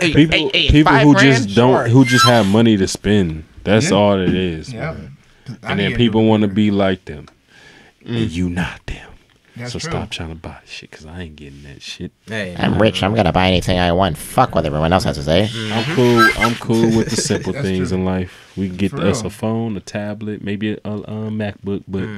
People who just who just have money to spend. That's all it is. Yeah. And then people want to be like them, and you not them. That's so true. stop trying to buy shit, because I ain't getting that shit. Hey, I'm rich. I'm gonna buy anything I want. Fuck what everyone else has to say. I'm cool with the simple things true. in life. We can get For us real. a phone, a tablet, maybe a MacBook, but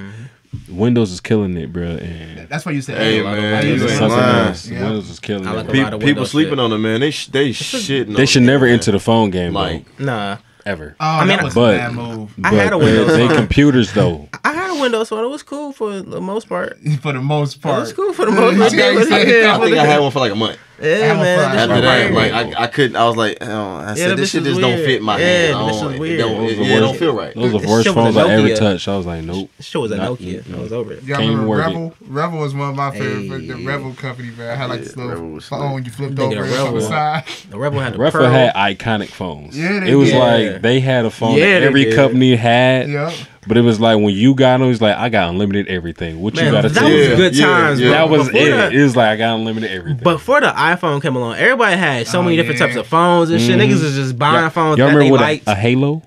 Windows is killing it, bro. And That's why you said. Hey, man, you ain't something lying. else. Windows is killing I like it. a lot of People Windows sleeping shit. on them, man. They shitting. They should never enter the phone game, like. Nah. ever. Oh, I mean, that was but- a bad move. I had a Windows They phone. computers though. I had a Windows phone. It was cool for the most part. For the most It part. was cool for the most part. Yeah, you said it. I think I had one for like a month. Yeah, Have a man. fun. that After shit that, was like I couldn't. I was like, I said, the this bitch shit was just don't weird. fit my Yeah, hand. the I bitch don't- was it weird. don't- Those it are don't worst- feel right. Those are the This worst shit was phones a I ever Nokia. touched. I was like, nope. Shit was a Not- Nokia. I was over it. Y'all Can't remember work Revel? Revel was one of my favorite. The Revel company, man. I had like this Revel little was phone you flipped Nigga, over the it on the Revel. side. The Rebel had the Refa Pearl. had iconic phones. Yeah, they it was did. like they had a phone Yeah, that they every did. company had. Yep. But it was like when you got them, it was like I got unlimited everything. What Man, you got to that tell was me? good times, bro. That was Before it. that- It was like I got unlimited everything. Before the iPhone came along, everybody had so Oh, many different yeah. types of phones and shit. Niggas was just buying phones y'all that remember they what liked. a Halo?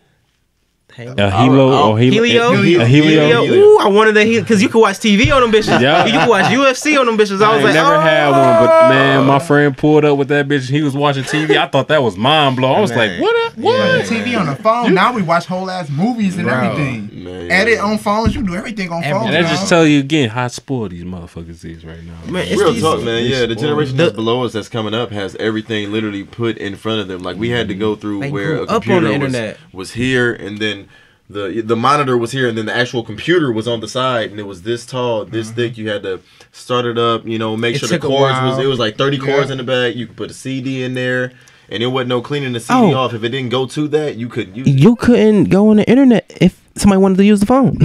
Halo. A Halo or Helio? A Helio? Ooh, I wanted that because you could watch TV on them bitches. Yeah. You could watch UFC on them bitches. I I was ain't like, never oh. had one, but man, my friend pulled up with that bitch. He was watching TV. I thought that was mind blowing. I was Man. like, what? Yeah, TV on the phone. Now we watch whole ass movies and everything. Man. Edit on phones. You do everything on phones. And that now. just tell you again how spoiled these motherfuckers is right now. Man, it's Real these- talk, man. Yeah, the generation The- that's below us that's coming up has everything literally put in front of them. Like we had to go through They where grew a up on computer the internet. was here, and then the monitor was here, and then the actual computer was on the side, and it was this tall, this thick. You had to start it up, make It sure the took a cords while. it was like 30 Yeah. cords in the back. You could put a CD in there. And it wasn't no cleaning the CD Oh. off. If it didn't go to that, you couldn't use it. You couldn't go on the internet if somebody wanted to use the phone.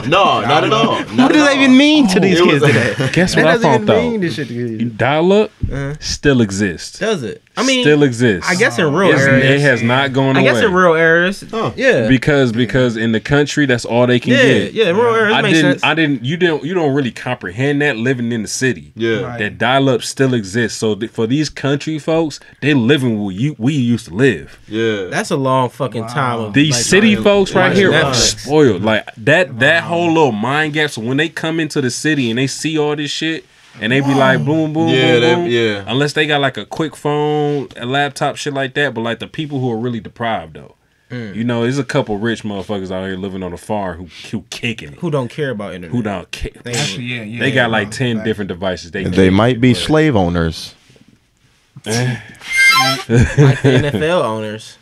No, not at all. What does that even mean to these It kids was- today? Guess That what I doesn't found even out? mean this shit to kids. Dial up Uh-huh. still exists. Does it? I mean, still exists. I guess in real It areas. has not gone I away. guess in rural areas. Huh. Yeah. because in the country that's all they can Yeah, get. yeah, rural areas makes sense. You don't really comprehend that living in the city. Yeah. Right. That dial up still exists. So for these country folks, they living where we used to live. Yeah. That's a long fucking time. Of, These like, city trying to folks right watch here are Netflix. spoiled. Like that whole little mind gap. So when they come into the city and they see all this shit and they be like boom, boom, Yeah, boom, that- boom. yeah. Unless they got like a quick phone, a laptop, shit like that. But like the people who are really deprived though. There's a couple rich motherfuckers out here living on the farm who kicking it. Who don't care about internet? Who don't care. Actually, yeah. They got like 10 different devices. They might be slave owners. Like the NFL owners.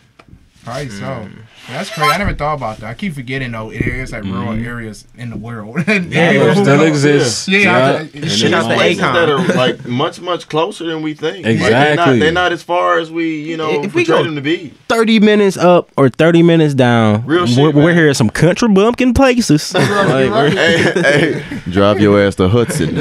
Probably so. That's crazy. I never thought about that. I keep forgetting though. Areas like rural areas in the world. Yeah, People who still know- exists. Yeah, And Shit it's out the like- Akon. That are like much closer than we think. Like, Exactly. they're not as far as we If we portray go- them to be. 30 minutes up or 30 minutes down. Real shit, we're man. here at some country bumpkin places. hey, drive your ass to Hudson.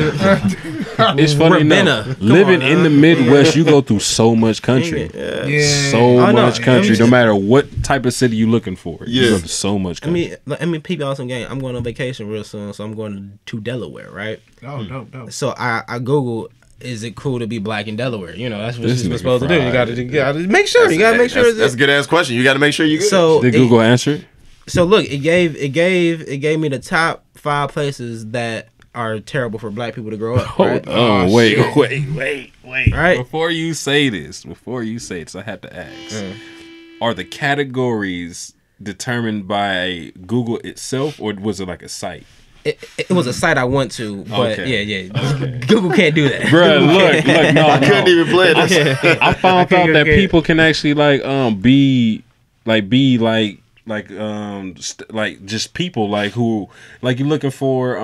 It's funny Ravenna. enough. Living in the Midwest, you go through so much country. Yeah. So I know. much country. No matter what type of city you looking for. You Yeah. go through so much country. Let me peep out some game. I'm going on vacation real soon, so I'm going to Delaware, right? Oh, dope. So I Google, is it cool to be black in Delaware? That's what This you're nigga supposed to do. You fried. gotta make sure. You gotta make sure. That's a good ass question. You got to make sure you good. So Did Google answer it? So look, it gave me the top 5 places that are terrible for black people to grow up. Right? Wait. Right? Before you say this, I have to ask: are the categories determined by Google itself, or was it like a site? It was a site I went to, but okay. Google can't do that. Bro, look, no, I couldn't even play this. I found out that people can actually be just people like who like you're looking for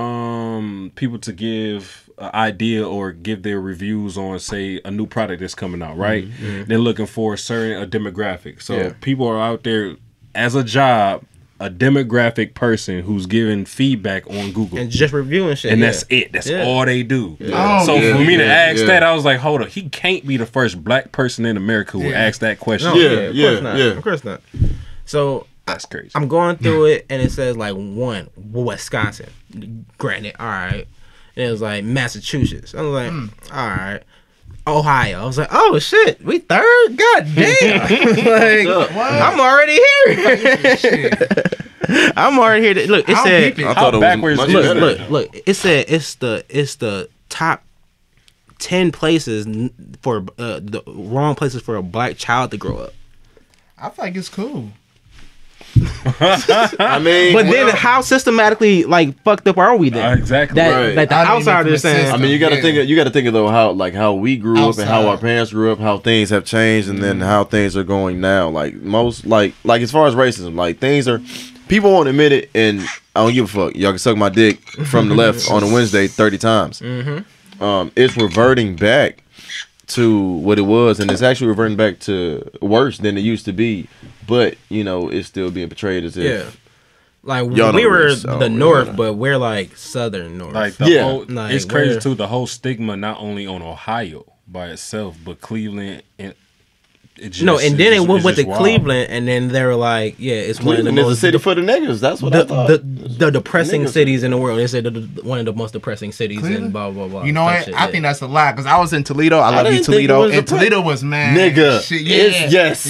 people to give an idea or give their reviews on, say, a new product that's coming out, right? They're looking for a demographic. So people are out there as a job, a demographic person who's giving feedback on Google and just reviewing shit, and that's it. That's all they do. For me to ask that, I was like, hold up, he can't be the first black person in America who asked that question. No, of course not. So that's crazy. I'm going through it, and it says like 1, Wisconsin. Granted, all right. And it was like Massachusetts. I was like, all right. Ohio. I was like, oh shit, we third? God damn. Like, I'm already here. I'm already here. Look, it said I thought it was much better. Look, it said it's the top 10 places for the wrong places for a black child to grow up. I feel like it's cool. I mean, but then how systematically like fucked up are we then? Exactly. That, like the outsiders saying. I mean, you got to think of though how we grew up and how our parents grew up, how things have changed, and then how things are going now. Like most, like as far as racism, like things are. People won't admit it, and I don't give a fuck. Y'all can suck my dick from the left on a Wednesday 30 times. It's reverting back to what it was, and it's actually reverting back to worse than it used to be. But you know, it's still being portrayed as if like we were the North, but we're like Southern North. Like the whole, like it's crazy too. The whole stigma not only on Ohio by itself, but Cleveland and. And then they went to Cleveland, and then they were like, "Yeah, it's Cleveland one of the most is a city for the niggas." That's what I thought. The depressing cities in the world. They said one of the most depressing cities, Cleveland? And blah blah blah. You know what? I think that's a lie because I was in Toledo. I love you, Toledo, and Toledo was mad. Nigga, shit, yes.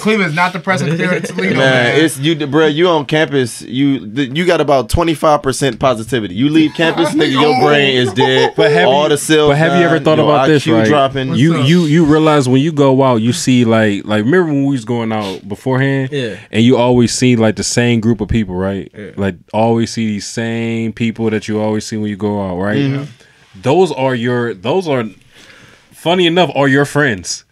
Cleveland's not depressing compared to Toledo. Man, it's you, bro. You on campus? You got about 25% positivity. You leave campus, nigga, your brain is dead. But have you ever thought about this? Right? Dropping. You realize when you go out, you see like remember when we was going out beforehand, and you always see like the same group of people, right? Like always see these same people that you always see when you go out, right? Those are funny enough are your friends.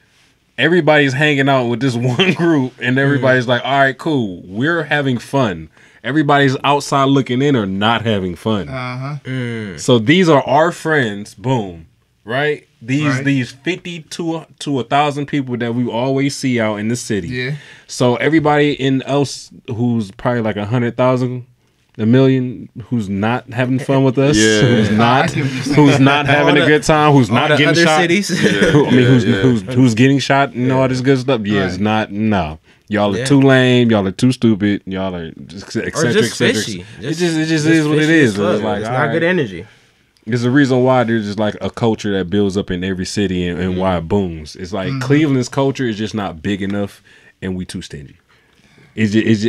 Everybody's hanging out with this one group, and everybody's like, all right, cool, we're having fun. Everybody's outside looking in or not having fun. So these are our friends. Boom. Right? These 50 to 1,000 people that we always see out in the city. Yeah. So everybody else who's probably like 100,000, a million, who's not having fun with us, who's not having a good time, who's not getting other shot, cities. who's getting shot and all this good stuff. Yeah, it's not. No, y'all are too lame. Y'all are too stupid. Y'all are just eccentric. Fishy. It just is what it is. It's like it's not good energy. There's a reason why there's just like a culture that builds up in every city and why it booms. It's like Cleveland's culture is just not big enough, and we too stingy.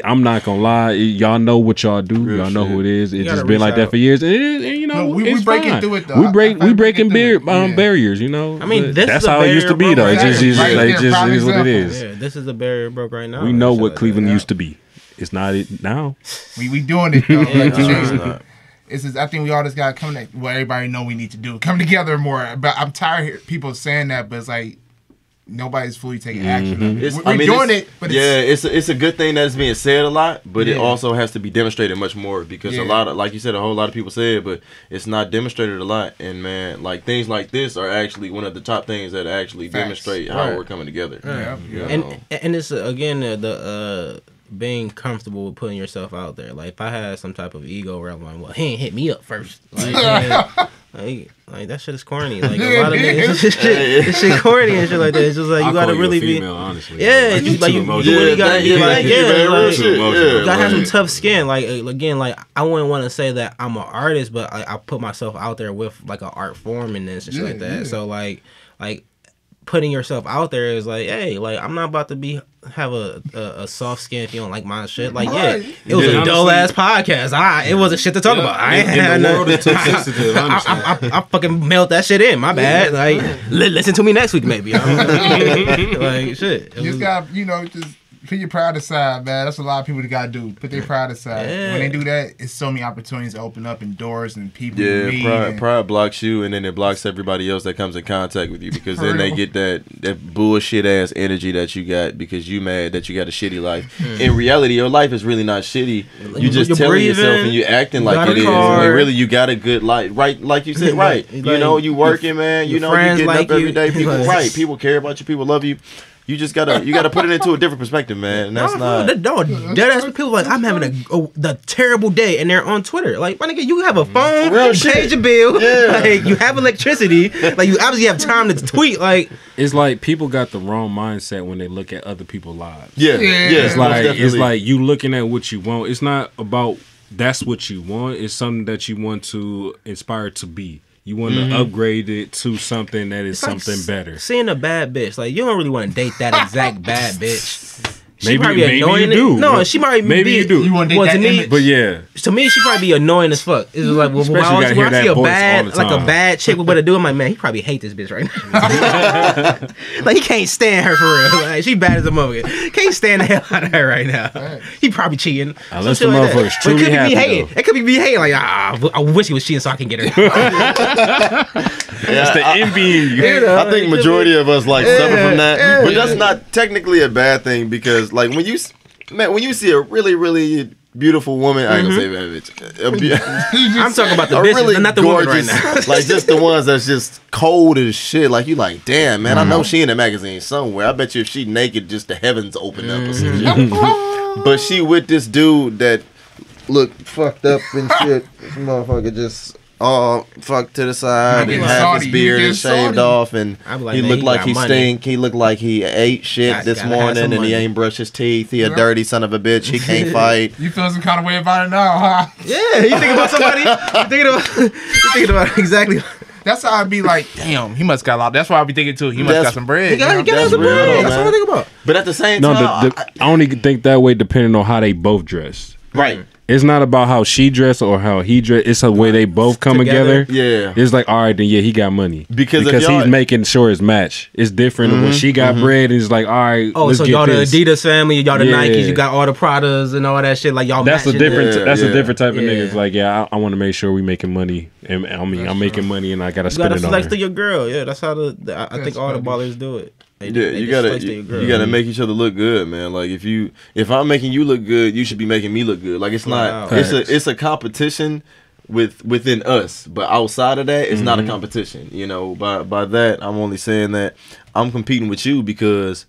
I'm not gonna lie, y'all know what y'all do. Real y'all know shit. who it is. It's just been like that for years, and you know, we breaking fine. through it though. We breaking barriers. You know, I mean, that's how it used to be though. It just is what it is. Yeah, this is a barrier broke right now. We know what Cleveland used to be. It's not it now. We doing it though. I think we all just gotta come to what everybody know we need to do. Come together more. But I'm tired of people saying that, but it's like nobody's fully taking action. We're doing it, but it's a good thing that it's being said a lot, but it also has to be demonstrated much more because a lot of, like you said, a whole lot of people say it, but it's not demonstrated a lot. And man, like things like this are actually one of the top things that actually demonstrate how we're coming together. And it's again the being comfortable with putting yourself out there. Like if I had some type of ego where I'm like, well, he ain't hit me up first. Like that shit is corny. Like a lot of niggas, this shit corny and shit like that. It's just like you gotta really be, honestly. Yeah, you really gotta be like, you gotta have some tough skin. Like again, like I wouldn't want to say that I'm an artist, but I put myself out there with like an art form and this and shit like that. So like putting yourself out there is like, hey, like I'm not about to have a soft skin if you don't like my shit. Like, yeah, it was a dull ass podcast. It wasn't shit to talk about. I ain't had the world is too sensitive. I fucking mailed that shit in. My bad. Like, listen to me next week, maybe. Like, shit. You just got, just put your pride aside, man. That's what a lot of people got to do. Put their pride aside. Yeah. When they do that, it's so many opportunities to open up and doors and people. Yeah, pride blocks you, and then it blocks everybody else that comes in contact with you, because then they get that bullshit ass energy that you got because you mad that you got a shitty life. In reality, your life is really not shitty. You just telling breathing, yourself and you acting like it is. And really, you got a good life, right? Like you said, right? You working, man. You getting up every day. People care about you. People love you. You just gotta put it into a different perspective, man. And that's that's people like I'm having the terrible day, and they're on Twitter. Like, my nigga, you have a phone, you paid your bill, like you have electricity, like you obviously have time to tweet. Like, it's like people got the wrong mindset when they look at other people's lives. Yeah. It's like you looking at what you want. It's not about that's what you want. It's something that you want to inspire to be. You want to upgrade it to something that is something better. Seeing a bad bitch, like you don't really want to date that exact bad bitch. Maybe you do. No, she might maybe you do. You want to date that image? But yeah, to me, she probably be annoying as fuck. It's like, when I see a bad chick with what to do, I'm like, man, he probably hate this bitch right now. Like, he can't stand her for real. Like, she bad as a mother. Can't stand the hell out of her right now. He probably cheating. Unless the motherfucker's truly happy. It could be hating. Like, I wish he was cheating so I can get her. It's the envy in you. I think majority of us suffer from that, but that's not technically a bad thing, because like when you see a really, really beautiful woman, I ain't gonna say that bitch. I'm talking about the bitches, really not the woman right now. Like just the ones that's just cold as shit. Like you like, damn man, I know she in a magazine somewhere. I bet you if she naked, just the heavens open up or some shit. But she with this dude that look fucked up and shit. This motherfucker just fucked to the side and half his beard is shaved off, and he looked like he stink. He looked like he ate shit this morning and he ain't brushed his teeth. He a dirty son of a bitch. He can't fight. You feel some kind of way about it now, huh? Yeah, you think about somebody. You thinking about exactly. That's how I'd be like, damn, he must got a lot. That's why I'd be thinking too. He must got some bread. He got some bread. That's what I think about. But at the same time, I only think that way depending on how they both dress. Right. It's not about how she dressed or how he dressed. It's the way they both come together. Yeah. It's like, all right, then yeah, he got money. Because he's making sure his match. It's different when she got bread. It's like, all right, let's get y'all this. the Adidas family, y'all the Nikes, you got all the Pradas and all that shit. Like y'all that's matching. a different type of niggas. Like, yeah, I want to make sure we making money. And I'm making money and I gotta spend it on her. You gotta flex to your girl. Yeah, that's how I think all the ballers do it. You gotta make each other look good, man. Like if I'm making you look good, you should be making me look good. Like it's not it's a competition within us, but outside of that, it's not a competition. By that, I'm only saying that I'm competing with you because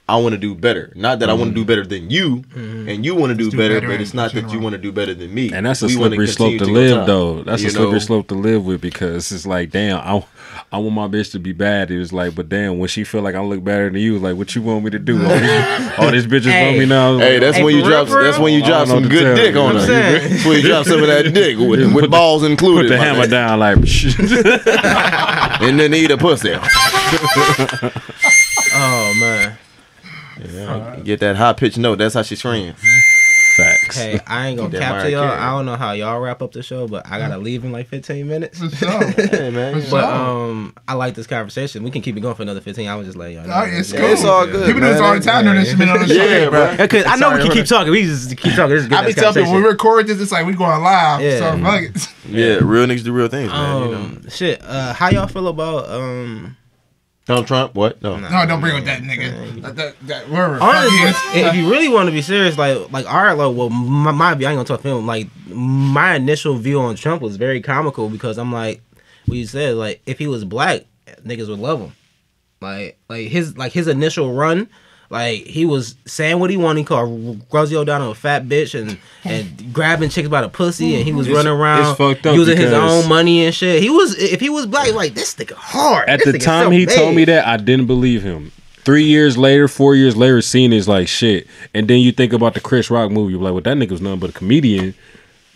I want to do better. Not that I want to do better than you, and you want to do better, but it's not that you want to do better than me. And that's a slippery slope to live, though. That's a slippery slope to live with, because it's like, damn, I want my bitch to be bad. It was like, but damn, when she feel like I look better than you, like, what you want me to do? All these bitches want me now. Hey, that's when you drop some good dick on her. That's when you drop some of that dick with balls included. Put the hammer down, like, and then eat a pussy. Oh man. Yeah, get that high pitched note. That's how she screams. Facts. Hey, I ain't gonna capture y'all. I don't know how y'all wrap up the show, but I gotta leave in like 15 minutes. For sure. Hey, man. But I like this conversation. We can keep it going for another 15. I was just letting y'all know. It's cool. It's all good. People do this all the time during this shit on the show. Yeah, bro. Because I know we can keep talking. We just keep talking. This is good. I be telling people when we record this, it's like we going live. Yeah. So fuck it. Yeah, real niggas do real things, man. Shit. How y'all feel about Donald Trump? What? No, don't bring with that nigga. That word. Honestly, if you really want to be serious, like all right, like, well, my view, I ain't gonna talk to him. Like, my initial view on Trump was very comical, because I'm like, what you said, like, if he was black, niggas would love him. Like his initial run, like, he was saying what he wanted. He called Grozio down on a fat bitch and grabbing chicks by the pussy, and he was running around using his own money and shit. If he was black, like, this nigga hard. At the time he told me that, I didn't believe him. 3 years later, 4 years later, seeing is like shit. And then you think about the Chris Rock movie, you're like, well, that nigga was nothing but a comedian.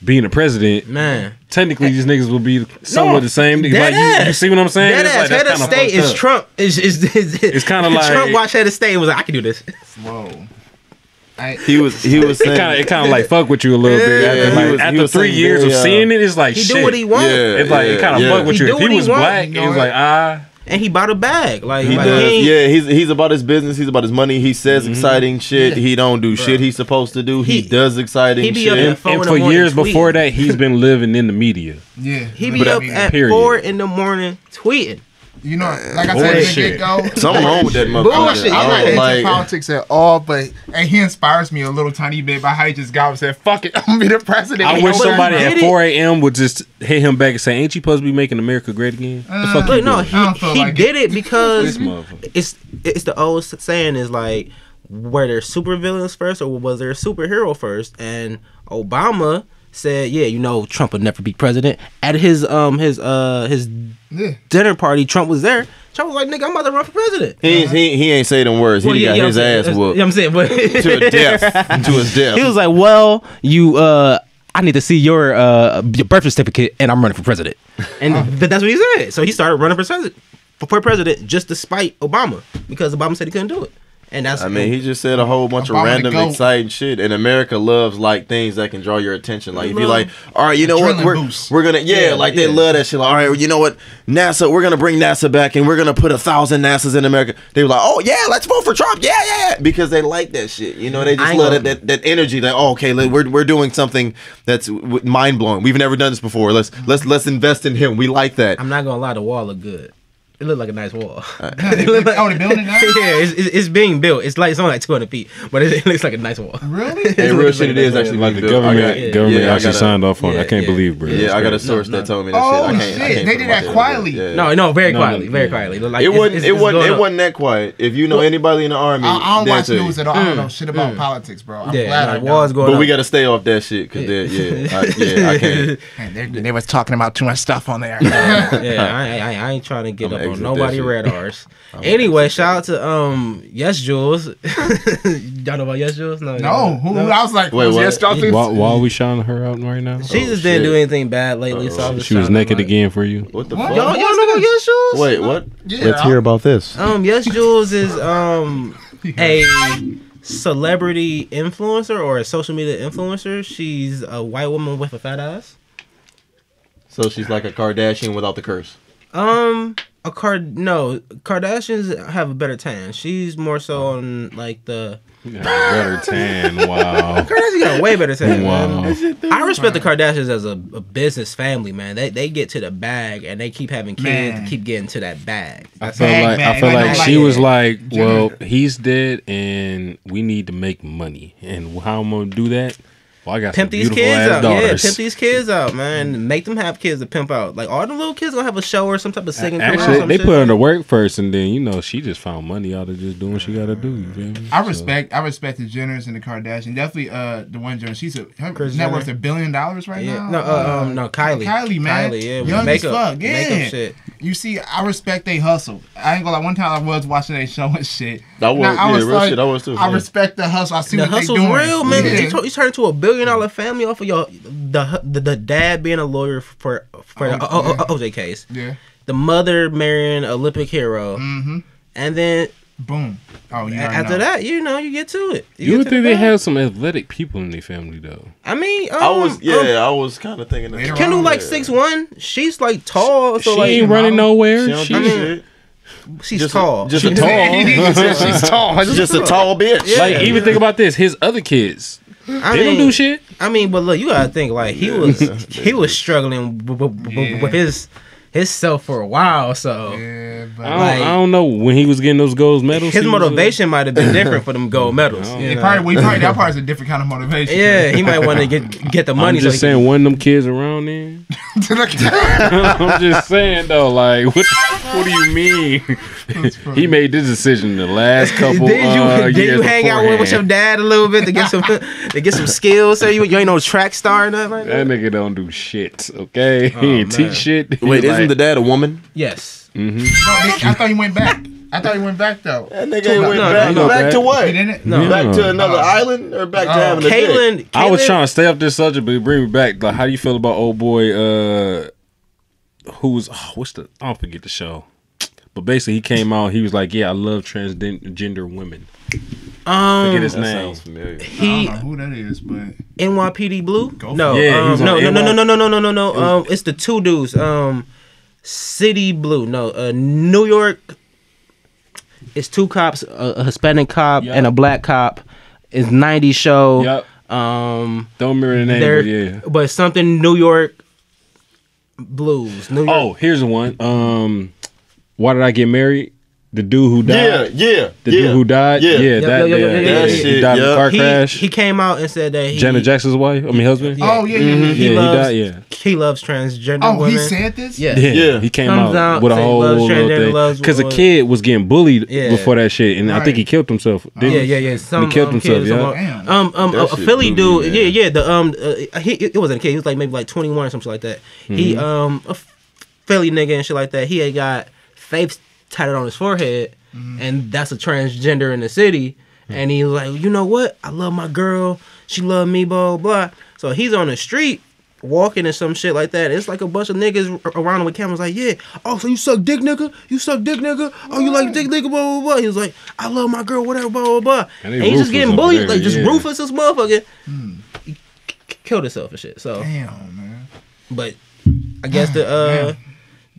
being a president, man. Technically, these niggas will be somewhat the same. Like, you see what I'm saying? That ass head of state is Trump. It's kind of like Trump watched head of state and was like, I can do this. Whoa. He was saying it kind of like fuck with you a little bit. After 3 years of seeing it, it's like he shit. do what he wants. It's like it kind of fuck with you. If he was black, it was like and he bought a bag. Like he does. He's about his business. He's about his money. He says exciting shit. He don't do shit he's supposed to do. He does exciting shit. And for years before that, he's been living in the media. Yeah, he be up at 4 in the morning tweeting. You know, like I said, get go. Something wrong with that motherfucker. I don't like politics at all, but he inspires me a little tiny bit by how he just got up and said, "Fuck it, I'm gonna be the president." I wish somebody at 4 a.m. would just hit him back and say, "Ain't you supposed to be making America great again?" The fuck you no, he like did it because it's the old saying is like, were there supervillains first or was there a superhero first? And Obama said, yeah, you know, Trump would never be president. At his dinner party, Trump was there. Trump was like, nigga, I'm about to run for president. He ain't say them words. He got his ass whooped. You know what I'm saying? But to his death. He was like, well, I need to see your birth certificate and I'm running for president. And that's what he said. So he started running for president just despite Obama because Obama said he couldn't do it. And that's he just said a whole bunch of random exciting shit. And America loves like things that can draw your attention. Like if you're like, all right, you know what, we're gonna they love that shit. Like, all right, you know what, NASA, we're gonna bring NASA back and we're gonna put 1,000 NASAs in America. They were like, oh yeah, let's vote for Trump, yeah, because they like that shit. You know, they just love that energy. Like, oh, okay, we're doing something that's mind blowing. We've never done this before. Let's invest in him. We like that. I'm not gonna lie, the wall look good. It looked like a nice wall. They building it now? Yeah, it's being built. It's only like 200 feet, but it looks like a nice wall. Really? Hey, real shit, it is actually like the government actually signed off on it. I can't believe, bro. Yeah, I got a source that told me that shit. Oh shit, they did that quietly. No, very quietly, very quietly. Like, it wasn't that quiet. If you know anybody in the army, I don't watch news at all. I don't know shit about politics, bro. I'm glad wars going. But we got to stay off that shit because I can't. They was talking about too much stuff on there. Yeah, I ain't trying to get up on nobody's radars. Anyway, shout out to Yes Jules. Y'all know about Yes Jules? No. I was like, wait, Yes Jules. Why are we shouting her out right now? She just didn't do anything bad lately, so I was she was naked again for you. What the fuck? Y'all know about Yes Jules? Wait, what? Yeah, Let's hear about this. Yes Jules is a celebrity influencer or a social media influencer. She's a white woman with a fat ass. So she's like a Kardashian without the curse. Kardashians have a better tan. She's more so on like the better tan. Wow. Kardashians got a way better tan. Wow. I respect the Kardashians as a business family, man. They get to the bag and they keep having kids to keep getting to that bag. I feel like she was like, well, he's dead and we need to make money. And how I'm gonna do that? Well, I got pimp these kids out. Yeah, pimp these kids out, man. Make them have kids to pimp out. Like all the little kids gonna have a show or some type of singing. Actually, they put her to work first, and then she just found money out of just doing what she gotta do. You feel me? I respect the Jenners and the Kardashians. Definitely, the one Jenner. Her net worth $1 billion right now. No, Kylie. Kylie, man. Kylie, yeah, young makeup, as fuck. Yeah, makeup shit. You see, I respect they hustle. I ain't gonna lie. One time I was watching their show and shit. I was too. I respect the hustle. I see the what they hustle's doing. real, man. You turn into $1 billion family off of the dad being a lawyer for the OJ case. Yeah. The mother marrying an Olympic hero. Mm-hmm. And then boom. Oh, after that, you get to it. You would think they have some athletic people in their family, though. I mean, I was kind of thinking that. Kendall like 6'1". She's like tall, so she like ain't running nowhere. She's tall. Just a tall. She's tall. Just a tall bitch. Yeah. Like even think about this. His other kids, they don't do shit. I mean, but look, you gotta think like he was struggling with his self for a while. So but I don't know when he was getting those gold medals. His motivation might have been different for them gold medals. Probably that part's a different kind of motivation. Yeah, he might want to get the money. I'm just saying, one of them kids around there. I'm just saying though, like what do you mean? He made this decision the last couple years. Did you hang out with your dad a little bit to get some skills? So you ain't no track star or nothing like that. That nigga don't do shit. Okay, he ain't teach shit. Wait, isn't the dad a woman? Yes. Mm-hmm. No, I thought he went back. I thought he went back though. That nigga went back to what? He didn't? No. Back to another island or back to having a dick? I was trying to stay up this subject, but bring me back. Like, how do you feel about old boy? Who's I don't forget the show, but basically he came out. He was like, "Yeah, I love transgender women." Forget his name. Sounds familiar. I don't know who that is, but NYPD Blue. No, no. It's the two dudes. City Blue. No, New York. It's two cops, a Hispanic cop and a black cop. It's 90s show. Yep. Don't remember the name, but it's something New York Blues. New York. Oh, here's the one. Why Did I Get Married? The dude who died. The dude who died. That shit. He died in a car crash. He came out and said that Janet Jackson's wife. I mean, husband. Oh yeah. He died. He loves transgender women. Oh, he said this. Yeah. He came out with a whole little thing because a kid was getting bullied before that shit, and I think he killed himself. Yeah. He killed himself. A Philly dude. It wasn't a kid. He was like maybe like 21 or something like that. He a Philly nigga and shit like that. He had got faith tatted on his forehead, and that's a transgender in the city. And he's like, you know what? I love my girl. She love me, blah, blah, blah. So he's on the street walking and some shit like that. It's like a bunch of niggas around him with cameras like, yeah. Oh, so you suck dick, nigga? You suck dick, nigga? Oh, you like dick, nigga, blah, blah, blah. He was like, I love my girl, whatever, blah, blah, blah. And he's just getting bullied, like just ruthless as motherfucker. He killed himself and shit. So, damn, man. But I guess the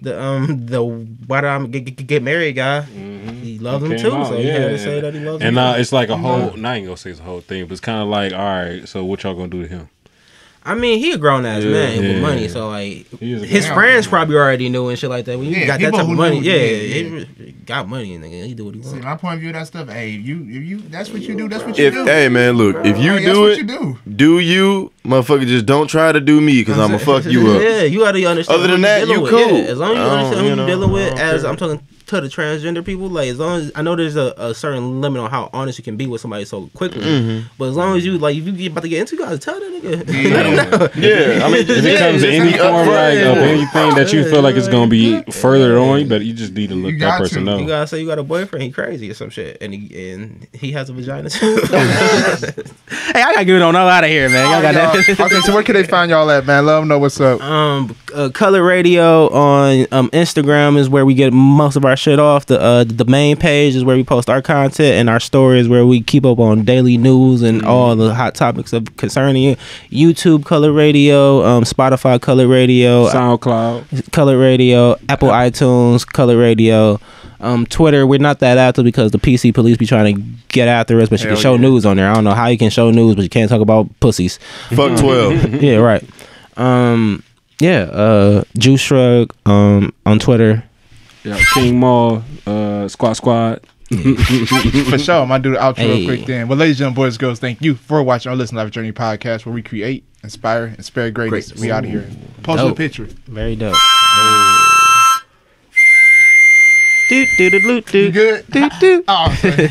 why did I get married guy? He loves him too, so he had to say that he loves him. And it's like a whole. I ain't gonna say it's a whole thing, but it's kind of like, all right, so what y'all gonna do to him? I mean, he a grown ass man with money, so like his friends probably already knew and shit like that. When you got that type of money, he got money and he do what he wants. See, my point of view, that stuff. Hey, you that's what you do. That's what you do. Hey man, look, if you do it, do you, motherfucker? Just don't try to do me because I'ma fuck you up. Yeah, you gotta understand. Other than that, you cool. As long as you understand who you're dealing with, as I'm talking to the transgender people, like as long as I know there's a certain limit on how honest you can be with somebody so quickly, but as long as you like, if you get about to get into, you gotta tell that nigga. Let him know. Yeah, I mean, if it comes to any form like of anything that you feel like it's gonna be further on, but you just need to let that person know. You gotta say you got a boyfriend, he crazy or some shit, and he has a vagina too. Hey, I gotta get it on out of here, man. Y'all got that. Okay, so where can they find y'all at, man? Let them know what's up. Color Radio on Instagram is where we get most of our shit off. The main page is where we post our content, and our story is where we keep up on daily news and all the hot topics of concerning you. YouTube Color Radio, Spotify Color Radio, SoundCloud Color Radio, Apple iTunes Color Radio. Twitter, we're not that active because the PC police be trying to get after us, but you can show news on there. I don't know how you can show news, but you can't talk about pussies. Fuck 12. Yeah, right. Juice Shrug on Twitter. Yeah, King Mall, Squad. For sure, I'm gonna do the outro real quick then. Well, ladies and gentlemen, boys and girls, thank you for watching or listening to Lavish Journey podcast, where we create, inspire, and spare greatness. We out of here. Post a picture. Very dope. You good? Oh,